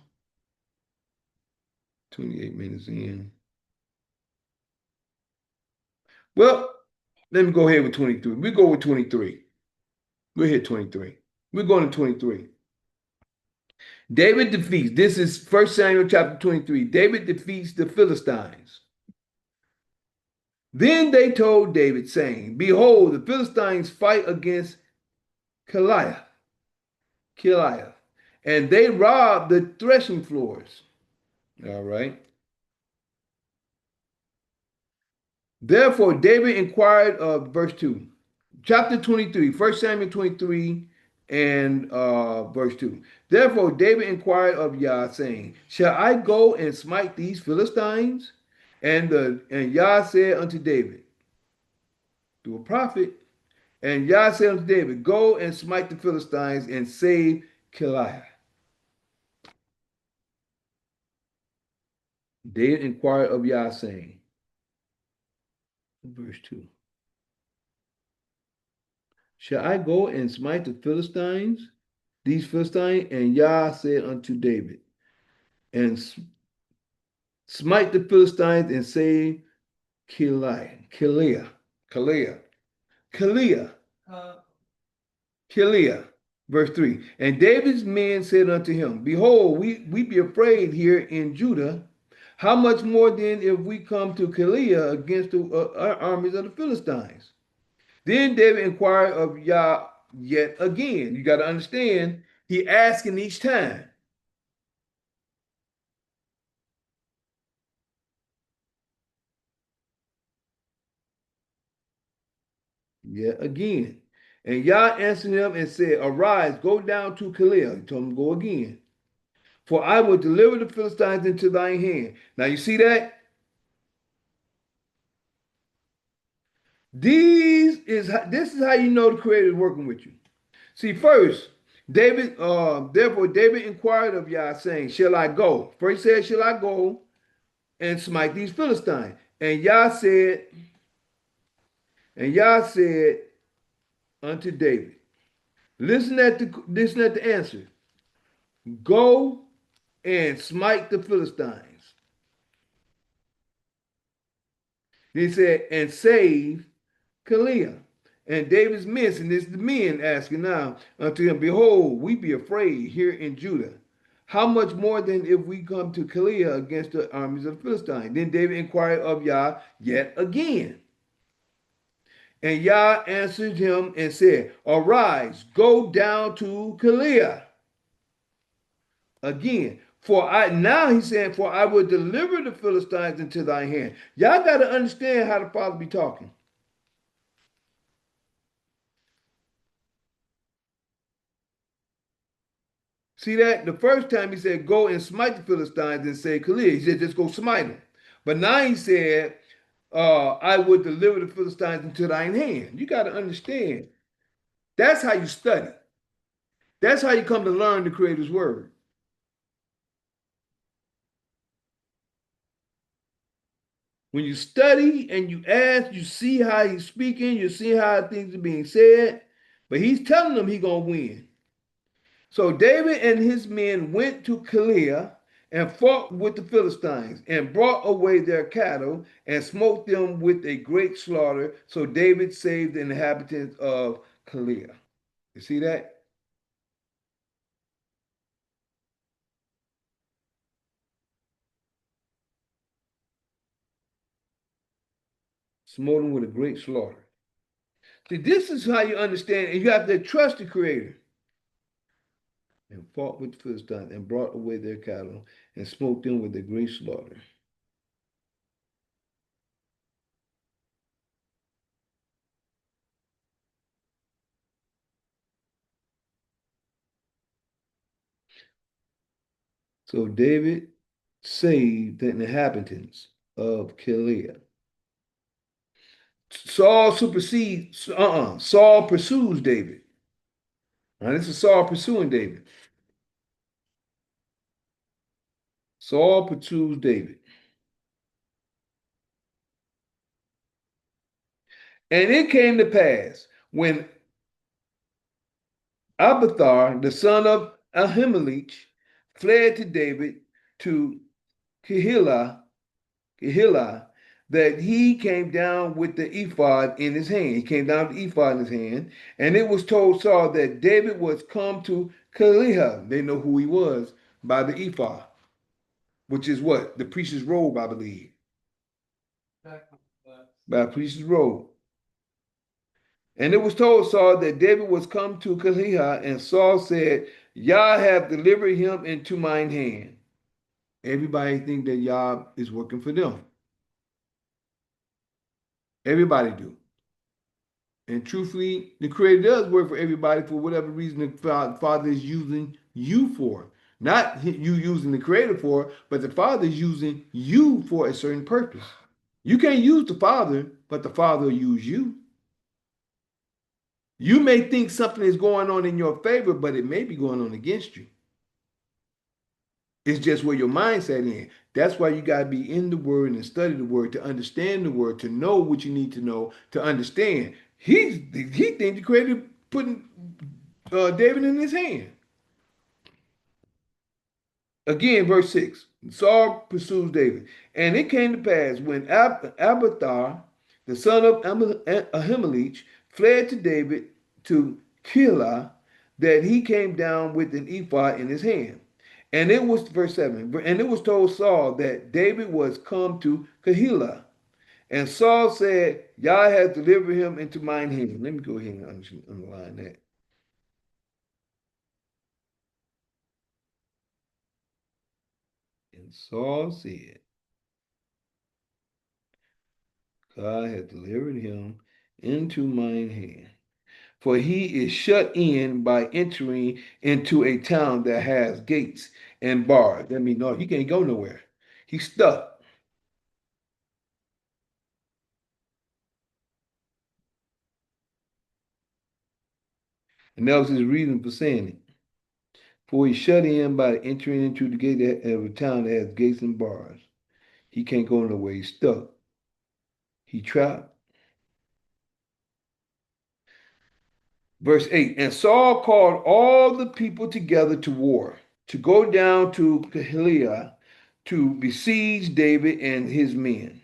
28 minutes in. Well, let me go ahead with 23. We go with 23. We'll hit 23. We're going to 23. David defeats, this is First Samuel chapter 23. David defeats the Philistines. Then they told David, saying, behold, the Philistines fight against Goliath, Goliath, and they robbed the threshing floors. All right. Therefore, David inquired of verse 2, chapter 23, First Samuel 23 and verse 2. Therefore, David inquired of Yah, saying, shall I go and smite these Philistines? And Yah said unto David, through a prophet, and Yah said unto David, go and smite the Philistines and save Goliath. David inquired of Yah, saying, verse 2, shall I go and smite the Philistines? These Philistines? And Yah said unto David, and smite the Philistines and save Kiliah, Kiliah, Kiliah, Kiliah, Kiliah. Verse 3. And David's men said unto him, behold, we be afraid here in Judah. How much more then if we come to Kiliah against the armies of the Philistines? Then David inquired of Yah yet again. You got to understand, he asking each time. Yet again. And Yah answered him and said, arise, go down to Kiliah. He told him, go again. For I will deliver the Philistines into thine hand. Now you see that? This is how you know the Creator is working with you. See, first, therefore David inquired of Yah, saying, shall I go? First he said, shall I go and smite these Philistines? And Yah said unto David, listen at the answer. Go and smite the Philistines. He said, and save Kiliah. And David's men, and this is the men asking now unto him, behold, we be afraid here in Judah. How much more than if we come to Kiliah against the armies of the Philistines? Then David inquired of Yah yet again. And Yah answered him and said, arise, go down to Kiliah. Again, he's saying, for I will deliver the Philistines into thy hand. Y'all got to understand how the Father be talking. See that? The first time he said, go and smite the Philistines and say, Khalil. He said, just go smite them. But now he said, I would deliver the Philistines into thine hand. You got to understand. That's how you study. That's how you come to learn the Creator's word. When you study and you ask, you see how he's speaking, you see how things are being said, but he's telling them he's going to win. So David and his men went to Keilah and fought with the Philistines and brought away their cattle and smote them with a great slaughter. So David saved the inhabitants of Keilah. You see that? Smote them with a great slaughter. See, this is how you understand, and you have to trust the Creator. And fought with the Philistines and brought away their cattle and smote them with a great slaughter. So David saved the inhabitants of Keilah. Saul pursues David. Now, this is Saul pursuing David. Saul pursues David. And it came to pass when Abiathar, the son of Ahimelech fled to David to Keilah, Keilah, that he came down with the ephod in his hand. He came down with the ephod in his hand, and it was told Saul that David was come to Keilah. They know who he was by the ephod, which is what? The priest's robe, I believe. By a priest's robe. And it was told Saul that David was come to Keilah, and Saul said, Yah have delivered him into mine hand. Everybody think that Yah is working for them. Everybody do. And truthfully, the Creator does work for everybody for whatever reason the Father is using you for. Not you using the Creator for, but the Father is using you for a certain purpose. You can't use the Father, but the Father will use you. You may think something is going on in your favor, but it may be going on against you. It's just where your mindset in. That's why you got to be in the Word and study the Word to understand the Word, to know what you need to know to understand. He thinks the Creator putting David in his hand. Again, verse 6. Saul pursues David. And it came to pass when Abiathar, the son of Ahimelech, fled to David to Keilah, that he came down with an ephod in his hand. And it was, verse 7, and it was told Saul that David was come to Keilah. And Saul said, Yah has delivered him into mine hand. Let me go ahead and underline that. And Saul said, God hath delivered him into mine hand. For he is shut in by entering into a town that has gates and bars. That means no, he can't go nowhere. He's stuck. And that was his reason for saying it. For he's shut in by entering into the gate of a town that has gates and bars. He can't go nowhere. He's stuck. He trapped. Verse 8, and Saul called all the people together to war, to go down to Keilah to besiege David and his men.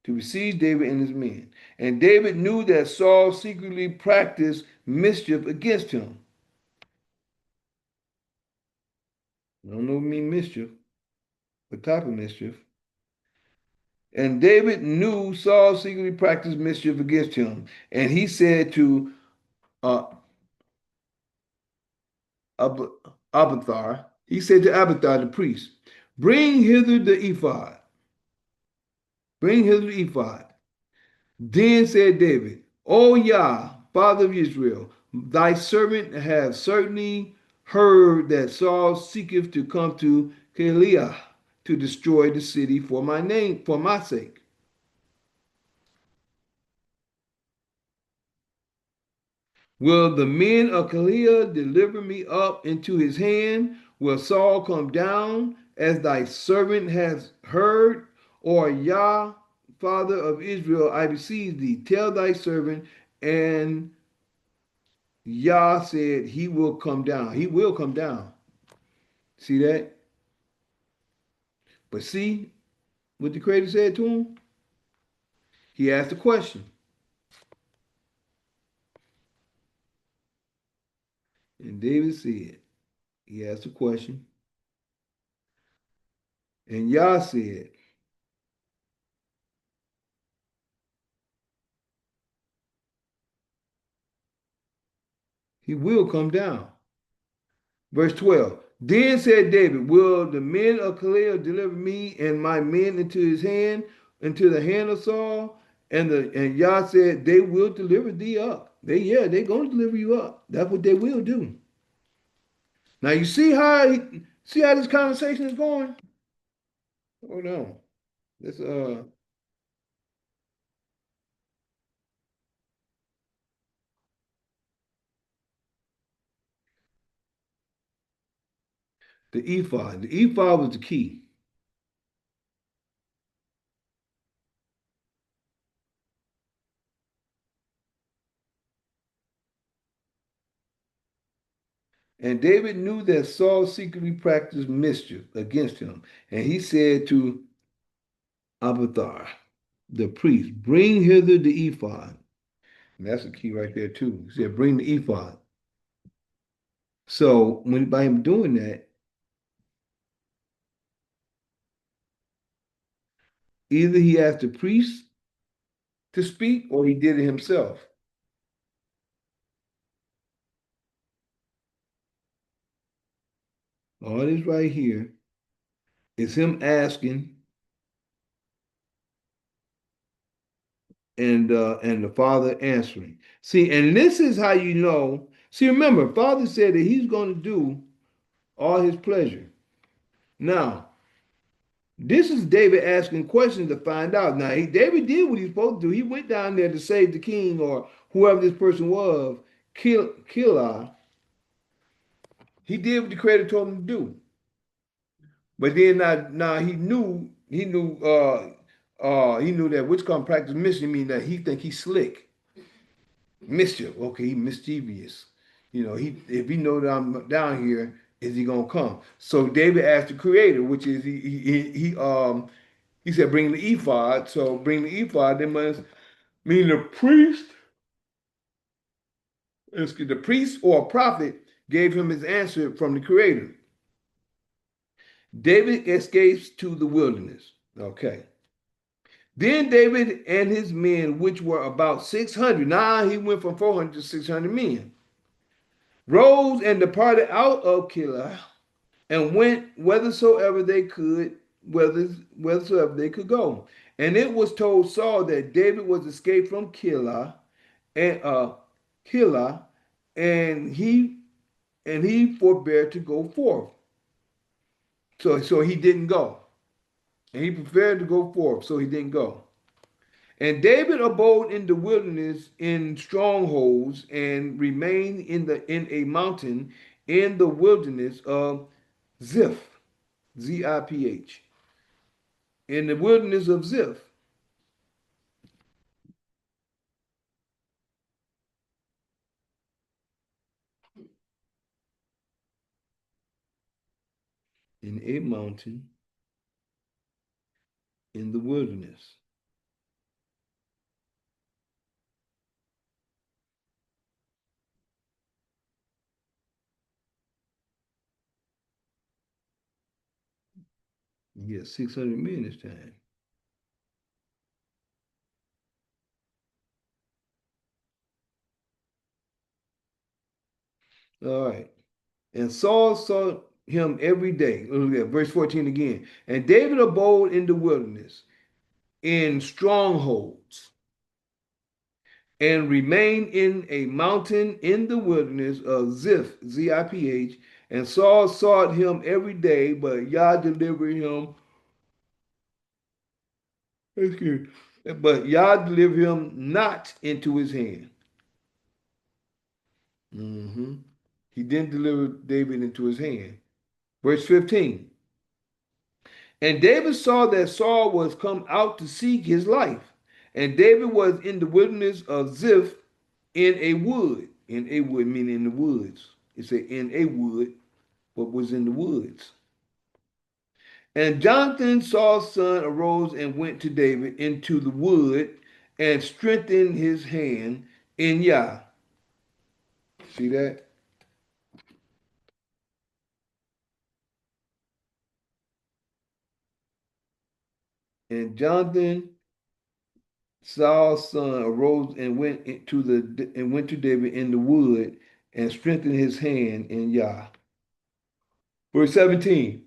To besiege David and his men. And David knew that Saul secretly practiced mischief against him. I don't know what mean mischief. What type of mischief? And David knew Saul secretly practiced mischief against him. And he said to uh, Abiathar, he said to Abiathar the priest, bring hither the ephod. Bring hither the ephod. Then said David, O Yah, Father of Israel, thy servant hath certainly heard that Saul seeketh to come to Keilah to destroy the city for my name, for my sake. Will the men of Keilah deliver me up into his hand? Will Saul come down as thy servant has heard? Or Yah, Father of Israel, I beseech thee, tell thy servant. And Yah said he will come down. He will come down. See that? But see what the Creator said to him? He asked a question. And David said, he asked a question. And Yah said, he will come down. Verse 12. Then said David, will the men of Keilah deliver me and my men into his hand, into the hand of Saul? And Yah said, they will deliver thee up. They're going to deliver you up. That's what they will do. Now you see how this conversation is going? Hold on. This the ephod. The ephod was the key. And David knew that Saul secretly practiced mischief against him. And he said to Abiathar, the priest, bring hither the ephod. And that's the key right there, too. He said, bring the ephod. So when by him doing that, either he asked the priest to speak or he did it himself. All this right here is him asking and the Father answering. See, and this is how you know. See, remember, Father said that He's going to do all His pleasure. Now, this is David asking questions to find out. Now, David did what he's supposed to do. He went down there to save the king or whoever this person was, Keilah. He did what the Creator told him to do. But then now he knew that witchcraft practice mission mean that he think he's slick. Mischief. Okay, he mischievous. He if he know that I'm down here, is he gonna come? So David asked the Creator, which is he said, bring the ephod. So bring the ephod. They must mean the priest. The priest or prophet gave him his answer from the Creator. David escapes to the wilderness. Okay. Then David and his men, which were about 600, now he went from 400 to 600 men, rose and departed out of Keilah and went whithersoever they could, whithersoever they could go. And it was told Saul that David was escaped from Keilah, and he forbore to go forth. So he didn't go. And he prepared to go forth, so he didn't go. And David abode in the wilderness in strongholds and remained in a mountain in the wilderness of Ziph, Ziph, in the wilderness of Ziph, in a mountain in the wilderness. Yes, 600 men this time. All right. And Saul saw him every day. Look at verse 14 again. And David abode in the wilderness in strongholds and remained in a mountain in the wilderness of Ziph, Ziph, and Saul sought him every day, but Yah delivered him, excuse, but Yah delivered him not into his hand. Mhm. He didn't deliver David into his hand. Verse 15. And David saw that Saul was come out to seek his life. And David was in the wilderness of Ziph in a wood. In a wood, meaning in the woods. It said in a wood, but was in the woods. And Jonathan, Saul's son, arose and went to David into the wood and strengthened his hand in Yah. See that? And Jonathan, Saul's son, arose and went to David in the wood and strengthened his hand in Yah. Verse 17.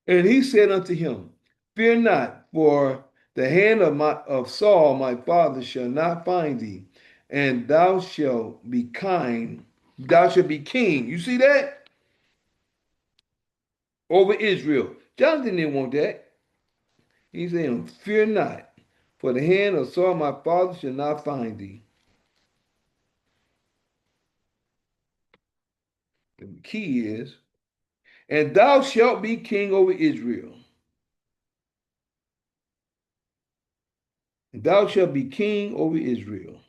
And he said unto him, fear not, for the hand of Saul my father shall not find thee, and thou shalt be kind, thou shalt be king. You see that? Over Israel. Jonathan didn't want that. He said, fear not, for the hand of Saul my father shall not find thee. The key is, and thou shalt be king over Israel. And thou shalt be king over Israel.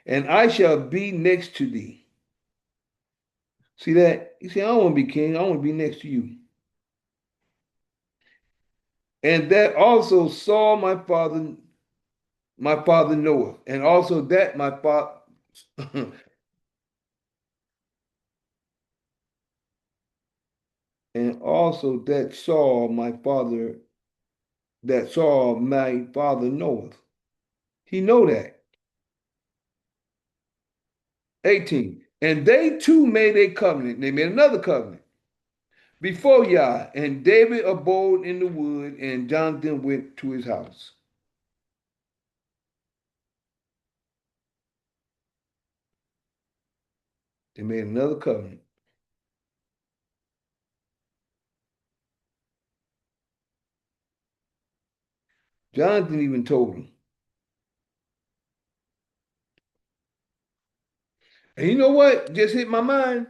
and I shall be next to thee. See that? He said, I don't want to be king, I want to be next to you. And that also saw my father knoweth, and also that my father and also that saw my father knoweth. He know that. 18. And they too made a covenant. They made another covenant before Yah, and David abode in the wood, and Jonathan went to his house. They made another covenant. Jonathan even told him. And you know what just hit my mind?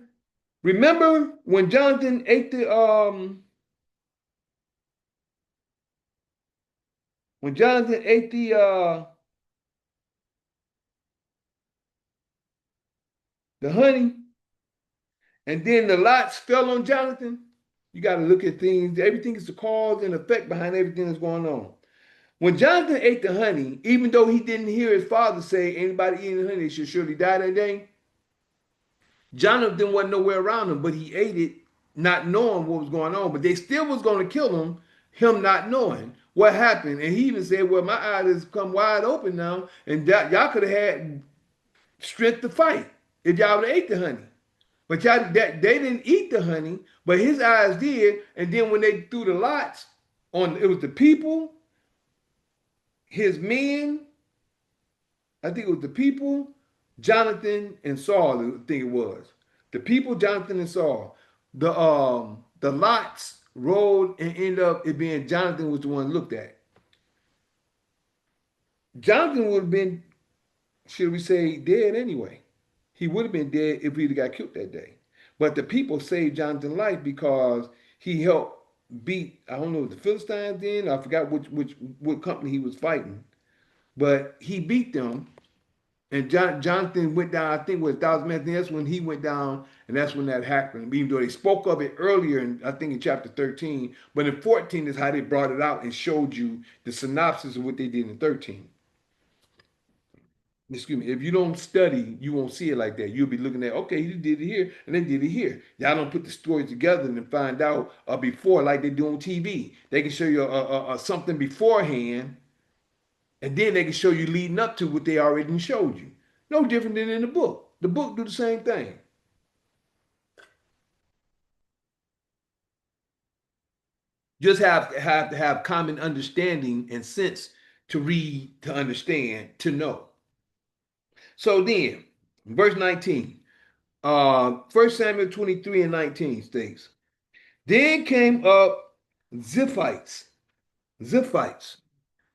Remember when Jonathan ate the honey, and then the lots fell on Jonathan? You got to look at things. Everything is the cause and effect behind everything that's going on. When Jonathan ate the honey, even though he didn't hear his father say anybody eating honey should surely die that day, Jonathan wasn't nowhere around him, but he ate it not knowing what was going on. But they still was going to kill him not knowing what happened. And he even said, well, my eyes has come wide open now, and y'all could have had strength to fight if y'all would have ate the honey. But they didn't eat the honey, but his eyes did. And then when they threw the lots on, it was the people, his men, I think it was the people, Jonathan and Saul, I think it was. The people, Jonathan and Saul. The lots rolled and ended up it being Jonathan was the one looked at. Jonathan would have been, should we say, dead anyway. He would have been dead if he'd got killed that day. But the people saved Jonathan's life because he helped beat, I don't know, the Philistines then. I forgot what company he was fighting. But he beat them. And Jonathan went down, I think it was 1,000 men. That's when he went down, and that's when that happened. Even though they spoke of it earlier, I think in chapter 13, but in 14 is how they brought it out and showed you the synopsis of what they did in 13. Excuse me. If you don't study, you won't see it like that. You'll be looking at, okay, you did it here, and they did it here. Y'all don't put the stories together and find out before, like they do on TV. They can show you something beforehand, and then they can show you leading up to what they already showed you. No different than in the book. The book do the same thing. Just have to have common understanding and sense to read, to understand, to know. So then, verse 19, 1 Samuel 23 and 19 states, then came up Ziphites, Ziphites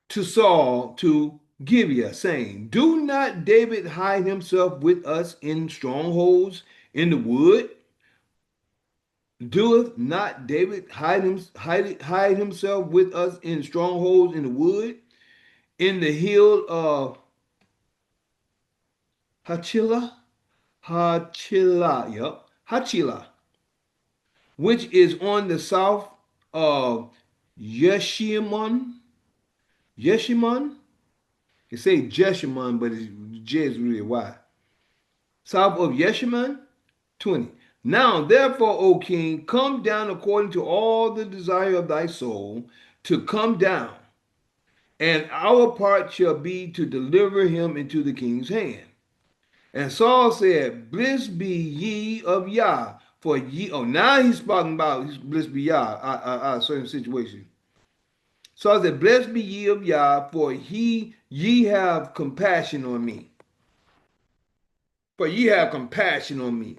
to Saul to Gibeah, saying, do not David hide himself with us in strongholds in the wood? Doeth not David hide himself with us in strongholds in the wood, in the hill of Hachila, Hachila, which is on the south of Yeshimon, Yeshimon? You say Jeshimon, but it's J is really Y. South of Yeshimon, 20. Now, therefore, O king, come down according to all the desire of thy soul, to come down, and our part shall be to deliver him into the king's hand. And Saul said, blessed be ye of Yah, for ye, oh, now he's talking about blessed be Yah, a certain situation. Saul said, blessed be ye of Yah, for ye have compassion on me. For ye have compassion on me.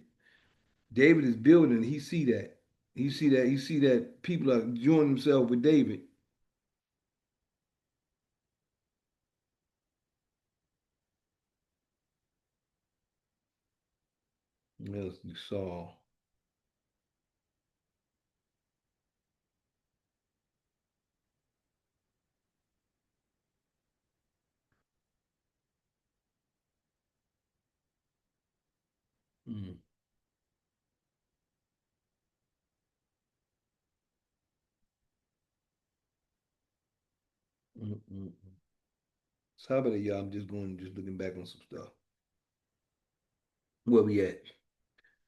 David is building, he see that. He see that people are joining themselves with David. Yes, Saul. Mm, mm. So how about it, y'all? I'm just going, just looking back on some stuff. Where we at?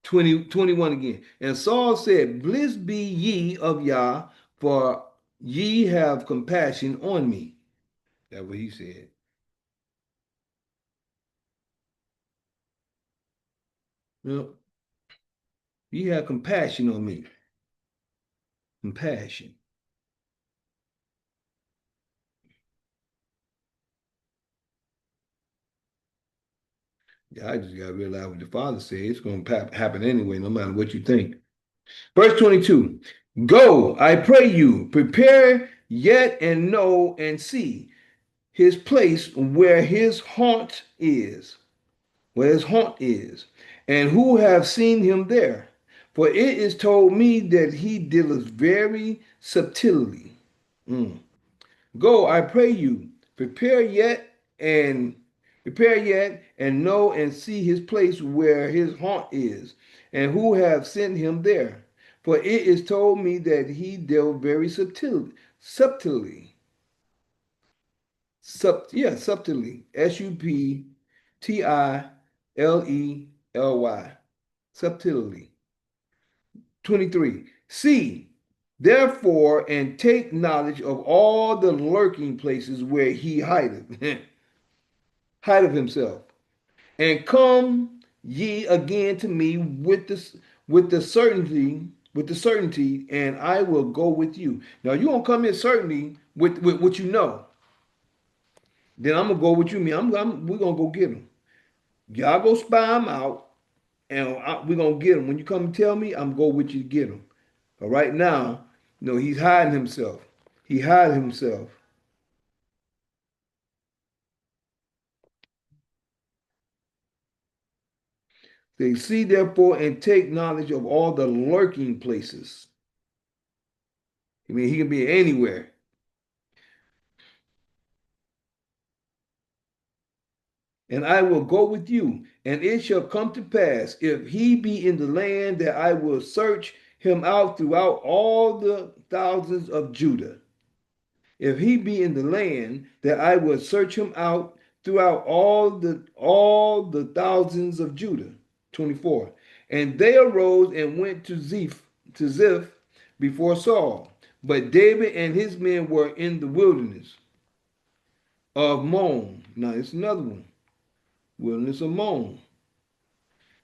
20, 21 again. And Saul said, Blessed be ye of Yah, for ye have compassion on me. That's what he said. You know, ye have compassion on me. Compassion. Yeah, I just got to realize what the Father said. It's going to happen anyway, no matter what you think. Verse 22. Go, I pray you, prepare yet and know and see his place where his haunt is, and who have seen him there. For it is told me that he dealeth very subtilely. Mm. Go, I pray you, prepare yet and know and see his place where his haunt is, and who have sent him there. For it is told me that he dealt very subtly, subtilely, subtly. 23. See, therefore, and take knowledge of all the lurking places where he hideth, hideth himself, and come ye again to me with the certainty, and I will go with you. Now you won't come in certainly with what you know. Then I'm gonna go with you. Me, we're gonna go get him. Y'all go spy him out, and we're gonna get him. When you come and tell me, I'm gonna go with you to get him. But right now, no, he's hiding himself. He hid himself. They see therefore and take knowledge of all the lurking places. I mean, he can be anywhere. And I will go with you, and it shall come to pass, if he be in the land, that I will search him out throughout all the thousands of Judah. If he be in the land, that I will search him out throughout all the thousands of Judah. 24. And they arose and went to Ziph before Saul. But David and his men were in the wilderness of Mon. Now it's another one. Wilderness of Mon.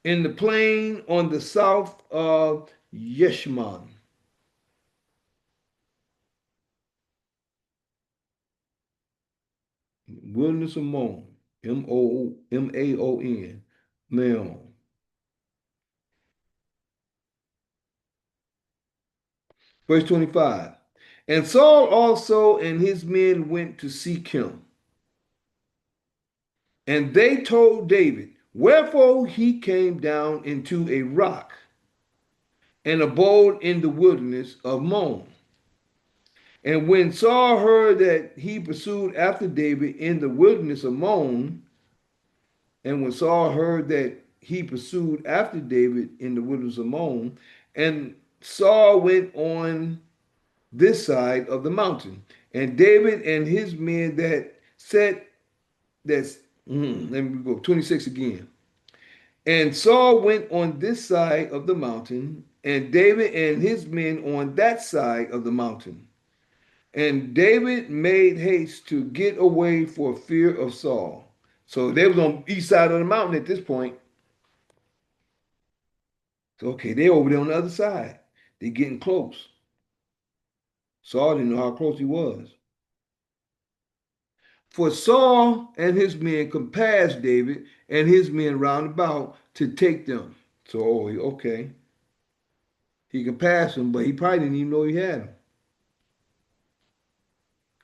In the plain on the south of Yeshimon. Wilderness of Mon. Maon. Maon. Verse 25. And Saul also and his men went to seek him. And they told David, wherefore he came down into a rock and abode in the wilderness of Mon. And when Saul heard that he pursued after David in the wilderness of Mon, and when Saul heard that he pursued after David in the wilderness of Mon, and Saul went on this side of the mountain, and David and his men that set that's let me go 26 again. And Saul went on this side of the mountain, and David and his men on that side of the mountain. And David made haste to get away for fear of Saul. So they was on the east side of the mountain at this point. So okay, they over there on the other side. They getting close. Saul didn't know how close he was. For Saul and his men compassed David and his men round about to take them. So okay, he compassed them, but he probably didn't even know he had them.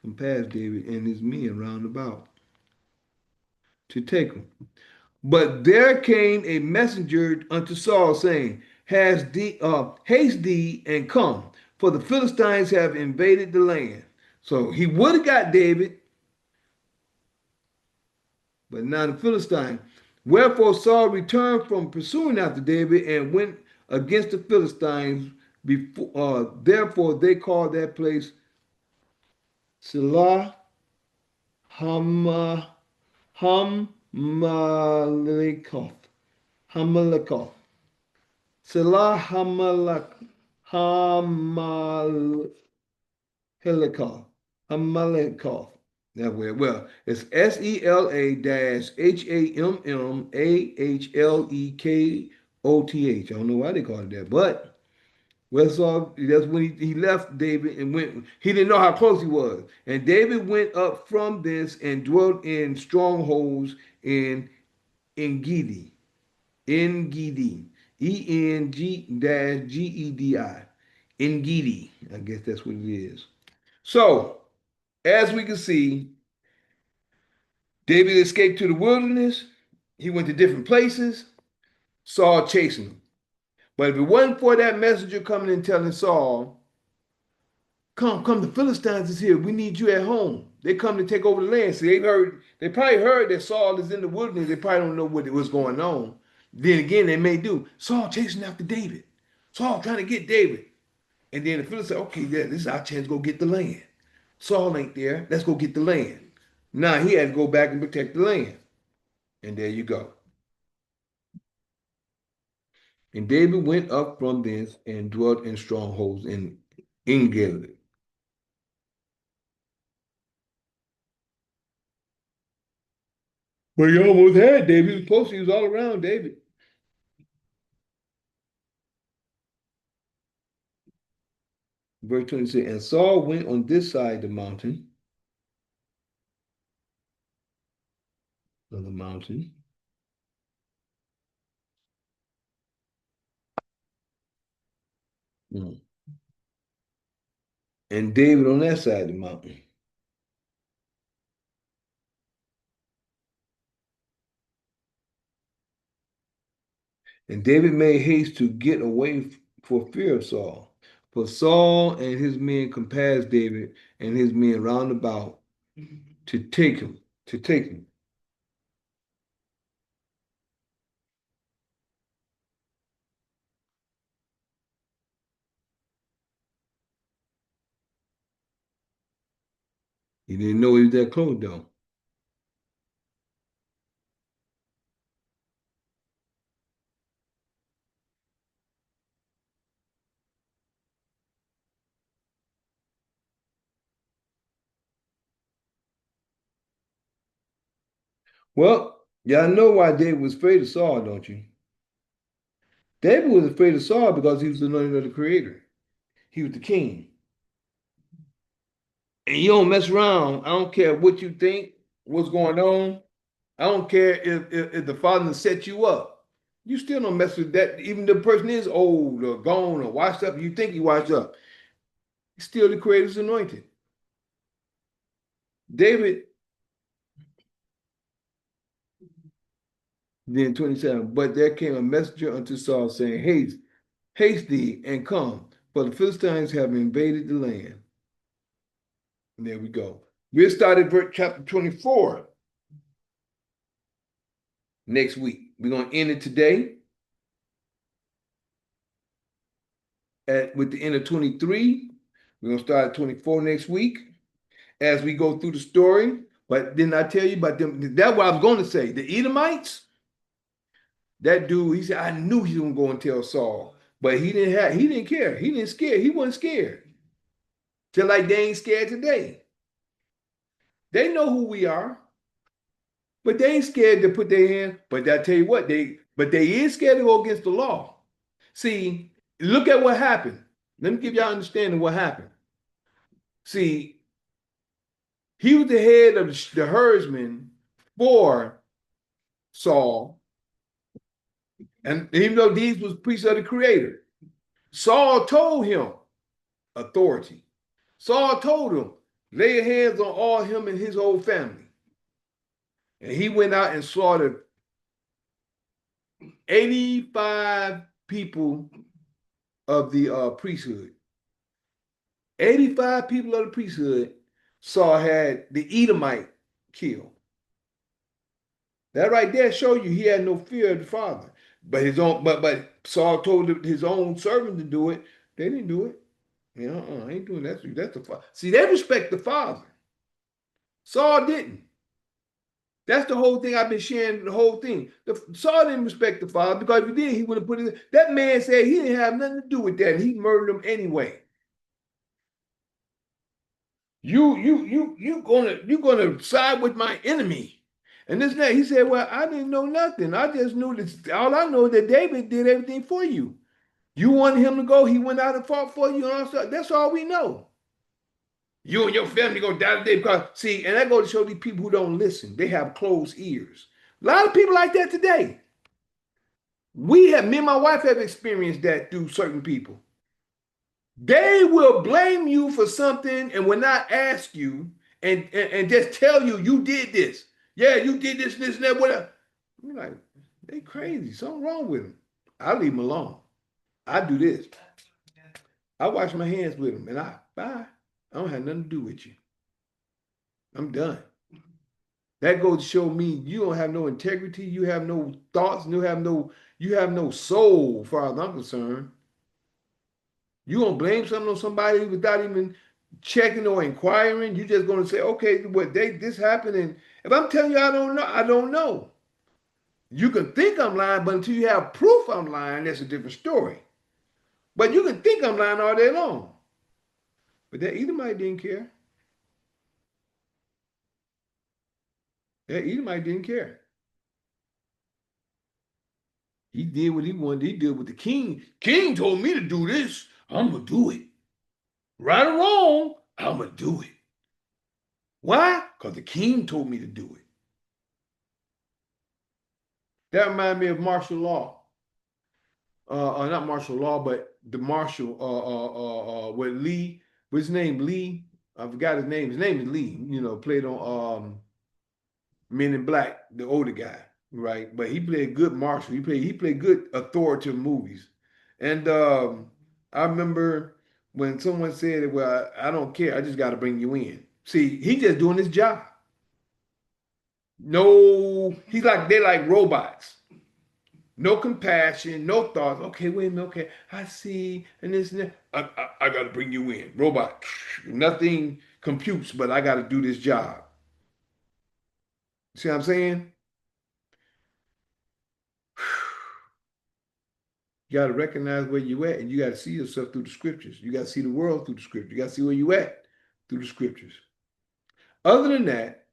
Compassed David and his men round about to take them. But there came a messenger unto Saul, saying, haste thee and come, for the Philistines have invaded the land. So he would have got David, but now the Philistine. Wherefore Saul returned from pursuing after David and went against the Philistines. Therefore they called that place Selah Hama, Hamalikoth. Hamalikoth. Selah Hamalikoth. Hamalikoth. That way. Well, it's SELA dash HAMMAHLEKOTH. I don't know why they call it that, but that's when he left David and went. He didn't know how close he was. And David went up from this and dwelt in strongholds in Gedi. In Gedi. ENG-GEDI. In Gedi. I guess that's what it is. So, as we can see, David escaped to the wilderness. He went to different places. Saul chasing him. But if it wasn't for that messenger coming and telling Saul, come, the Philistines is here. We need you at home. They come to take over the land. See, they probably heard that Saul is in the wilderness. They probably don't know what was going on. Then again, they may do. Saul chasing after David. Saul trying to get David. And then the Philistines say, okay, yeah, this is our chance to go get the land. Saul ain't there. Let's go get the land. Now he had to go back and protect the land. And there you go. And David went up from thence and dwelt in strongholds in Gilead. Well, you almost had David. He was close. He was all around David. Verse 26. And Saul went on this side of the mountain. Mm. And David on that side of the mountain. And David made haste to get away for fear of Saul. For Saul and his men compassed David and his men round about to take him, to take him. He didn't know he was that close though. Well, y'all know why David was afraid of Saul, don't you? David was afraid of Saul because he was anointed of the Creator. He was the king. And you don't mess around. I don't care what you think, what's going on. I don't care if the father set you up. You still don't mess with that. Even the person is old or gone or washed up. You think he washed up. He's still the Creator's anointed. David, then 27, but there came a messenger unto Saul saying, haste thee and come, for the Philistines have invaded the land. And there we go. We'll start at chapter 24 next week. We're going to end it today with the end of 23. We're going to start at 24 next week as we go through the story. But didn't I tell you about them? That's what I was going to say. The Edomites, that dude, he said, I knew he was going to go and tell Saul. But he didn't care. He didn't scare. He wasn't scared. Just like they ain't scared today. They know who we are, but they ain't scared to put their hand. But I tell you what, they is scared to go against the law. See, look at what happened. Let me give y'all understanding what happened. See, he was the head of the herdsmen for Saul, and even though these was priests of the Creator, Saul told him authority. Saul told him, lay your hands on all him and his whole family. And he went out and slaughtered 85 people of the priesthood. 85 people of the priesthood Saul had the Edomite killed. That right there show you he had no fear of the Father. But his own, but Saul told his own servant to do it. They didn't do it. You know, I ain't doing that. That's the Father. See, they respect the Father. Saul didn't. That's the whole thing I've been sharing. The whole thing. Saul didn't respect the Father because if he did, he would have put it. That man said he didn't have nothing to do with that, and he murdered him anyway. You gonna side with my enemy. And this and that. He said, well, I didn't know nothing. I just knew that all I know is that David did everything for you. You wanted him to go, he went out and fought for you, and all stuff. That's all we know. You and your family gonna die today because see, and that goes to show these people who don't listen. They have closed ears. A lot of people like that today. Me and my wife have experienced that through certain people. They will blame you for something and will not ask you and just tell you you did this. Yeah, you did this, and that, whatever. You're like, they crazy. Something wrong with them. I leave them alone. I do this. I wash my hands with them and bye. I don't have nothing to do with you. I'm done. That goes to show me you don't have no integrity, you have no thoughts, you have no soul, far as I'm concerned. You gonna blame something on somebody without even checking or inquiring. You just gonna say, okay, what they this happened, and if I'm telling you I don't know, I don't know. You can think I'm lying, but until you have proof I'm lying, that's a different story. But you can think I'm lying all day long. But that Edomite didn't care. That Edomite didn't care. He did what he wanted. He did what the king. King told me to do this. I'm gonna do it. Right or wrong, I'm gonna do it. Why? Because the king told me to do it. That reminds me of martial law. Not martial law, but the martial. With Lee. What's his name? Lee. I forgot his name. His name is Lee. Played on Men in Black, the older guy, right? But he played good martial. He played good authoritative movies. And I remember when someone said, "Well, I don't care. I just got to bring you in." See, he just doing his job. No, they're like robots. No compassion, no thoughts. Okay, wait a minute. Okay, I see, and this and that. I got to bring you in, robot. Nothing computes, but I got to do this job. See what I'm saying? You got to recognize where you at, and you got to see yourself through the scriptures. You got to see the world through the scriptures. You got to see where you at through the scriptures. Other than that,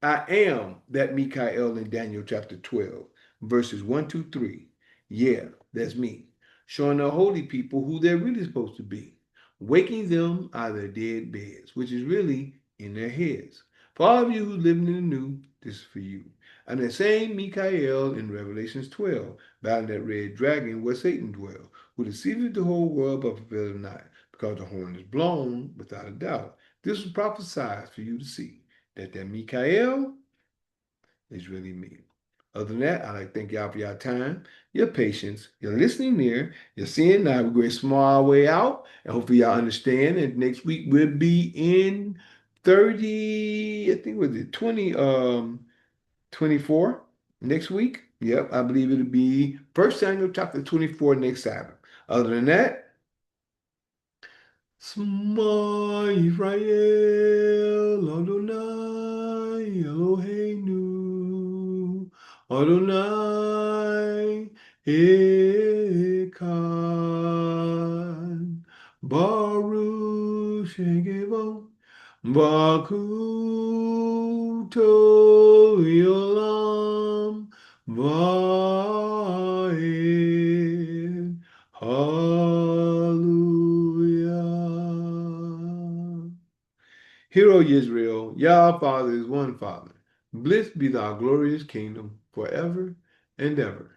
I am that Mikael in Daniel chapter 12, verses 1 to 3. Yeah, that's me. Showing the holy people who they're really supposed to be. Waking them out of their dead beds, which is really in their heads. For all of you who living in the new, this is for you. And the same Mikael in Revelations 12, battling that red dragon where Satan dwells, who deceiveth the whole world but fulfilleth not, because the horn is blown without a doubt. This was prophesied for you to see that Mikael is really me. Other than that, I'd like to thank y'all for your time, your patience, your listening there, your seeing now. We're going to small way out, and hopefully y'all understand. And next week we'll be in 30, I think was it 24 next week. Yep, I believe it'll be First Samuel chapter 24 next Sabbath. Other than that, Shema Yisrael Adonai Eloheinu Adonai Echad Baruch Shekevon Bakuto Yolam Vaed Hallelujah. Hear, O Israel, Yah Father is one Father. Blessed be thy glorious kingdom forever and ever.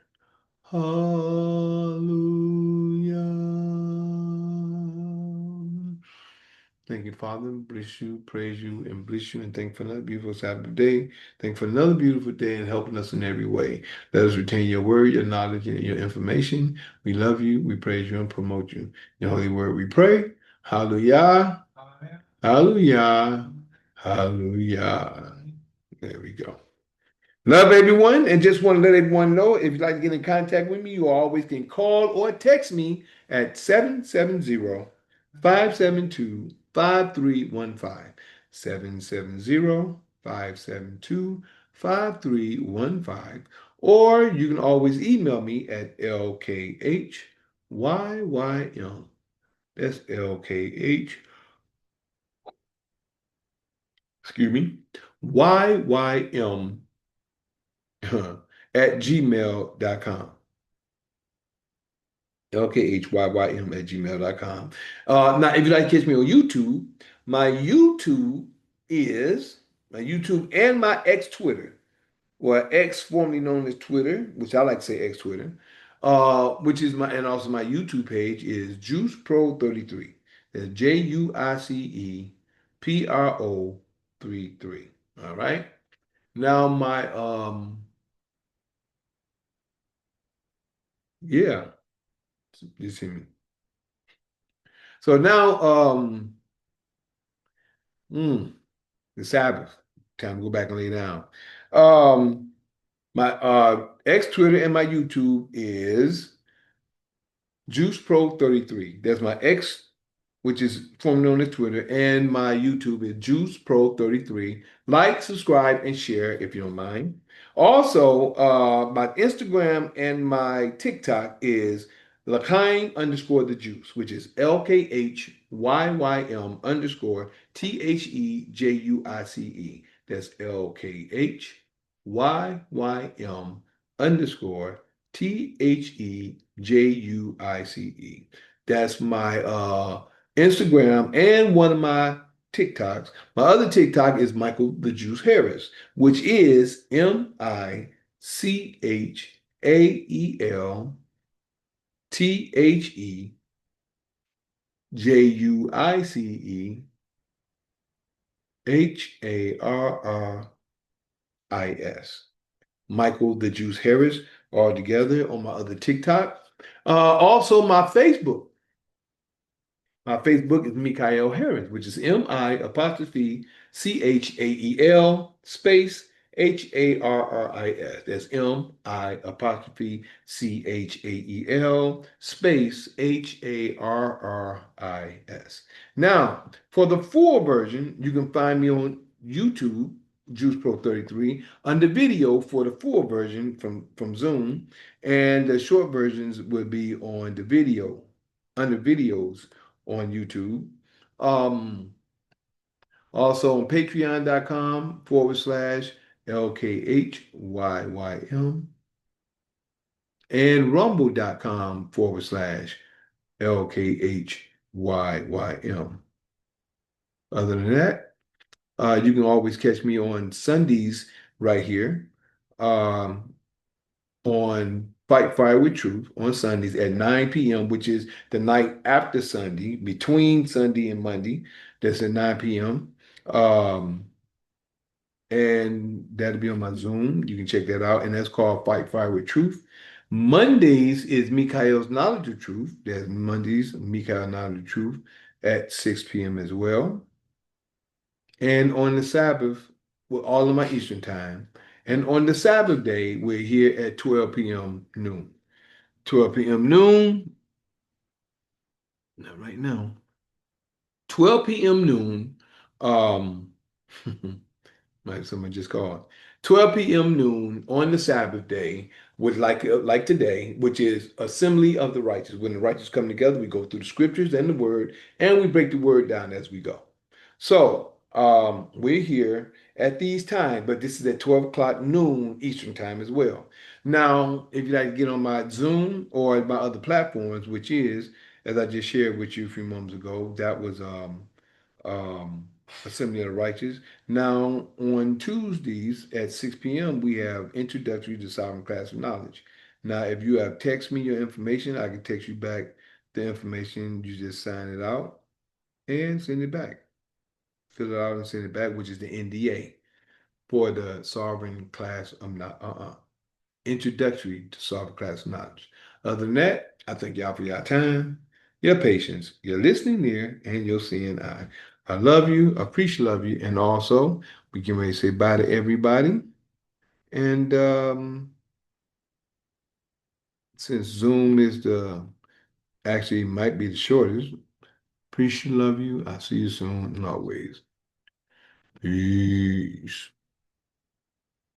Hallelujah. Thank you, Father. Bless you, praise you, and bless you, and thank you for another beautiful Sabbath day. Thank you for another beautiful day and helping us in every way. Let us retain your word, your knowledge, and your information. We love you, we praise you, and promote you. In your holy word we pray. Hallelujah. Hallelujah. Hallelujah. There we go. Love everyone, and just want to let everyone know if you'd like to get in contact with me, you always can call or text me at 770-572-5315. 770-572-5315. Or you can always email me at lkhyym. That's lkh, excuse me, yym at gmail.com. lkhyym at gmail.com. Now, if you'd like to catch me on YouTube, my YouTube is my YouTube and my X Twitter, or X formerly known as Twitter, which I like to say X Twitter, which is my, and also my YouTube page is Juice Pro 33. That's JUICE PRO 33. All right. Now my yeah, you see me. So now mm, the Sabbath. Time to go back and lay down. Um, my X Twitter and my YouTube is Juice Pro 33. That's my X, which is formerly known as Twitter, and my YouTube is Juice Pro 33. Like, subscribe, and share if you don't mind. Also, my Instagram and my TikTok is Lakaim underscore the juice, which is LKHYYM underscore THEJUICE. That's LKHYYM underscore THEJUICE. That's my Instagram and one of my TikToks. My other TikTok is Michael the Juice Harris, which is MichaelTheJuiceHarris. Michael the Juice Harris, all together on my other TikTok. Also, my Facebook. My Facebook is Mikael Harris, which is MI apostrophe CHAEL space HARRIS. That's MI apostrophe CHAEL space HARRIS. Now, for the full version, you can find me on YouTube, Juice Pro 33, under video for the full version from Zoom, and the short versions will be on the video, under videos on YouTube. Um, Also on patreon.com / LKHYYM and rumble.com / LKHYYM. Other than that, you can always catch me on Sundays right here. Um, on Fight Fire with Truth on Sundays at 9 p.m., which is the night after Sunday, between Sunday and Monday. That's at 9 p.m. Um, and that'll be on my Zoom. You can check that out. And that's called Fight Fire with Truth. Mondays is Mikael's Knowledge of Truth. That's Mondays, Mikael's Knowledge of Truth at 6 p.m. as well. And on the Sabbath, with all of my Eastern time. And on the Sabbath day, we're here at 12 p.m. noon. 12 p.m. noon, not right now. 12 p.m. noon. Um, like someone just called. 12 p.m. noon on the Sabbath day, with like today, which is Assembly of the Righteous. When the righteous come together, we go through the scriptures and the word, and we break the word down as we go. So we're here at these times, but this is at 12 o'clock noon Eastern time as well. Now, if you'd like to get on my Zoom or my other platforms, which is, as I just shared with you a few moments ago, that was um, Assembly of the Righteous. Now, on Tuesdays at 6 p.m., we have Introductory to Sovereign Class of Knowledge. Now, if you have text me your information, I can text you back the information. You just sign it out and send it back. Fill it out and send it back, which is the NDA for the Sovereign Class of Introductory to Sovereign Class of Knowledge. Other than that, I thank y'all for your time, your patience, your listening ear, and your seeing eye. I love you, appreciate love you, and also we can ready to say bye to everybody. And since Zoom is the actually might be the shortest, appreciate love you. I'll see you soon and always. Peace.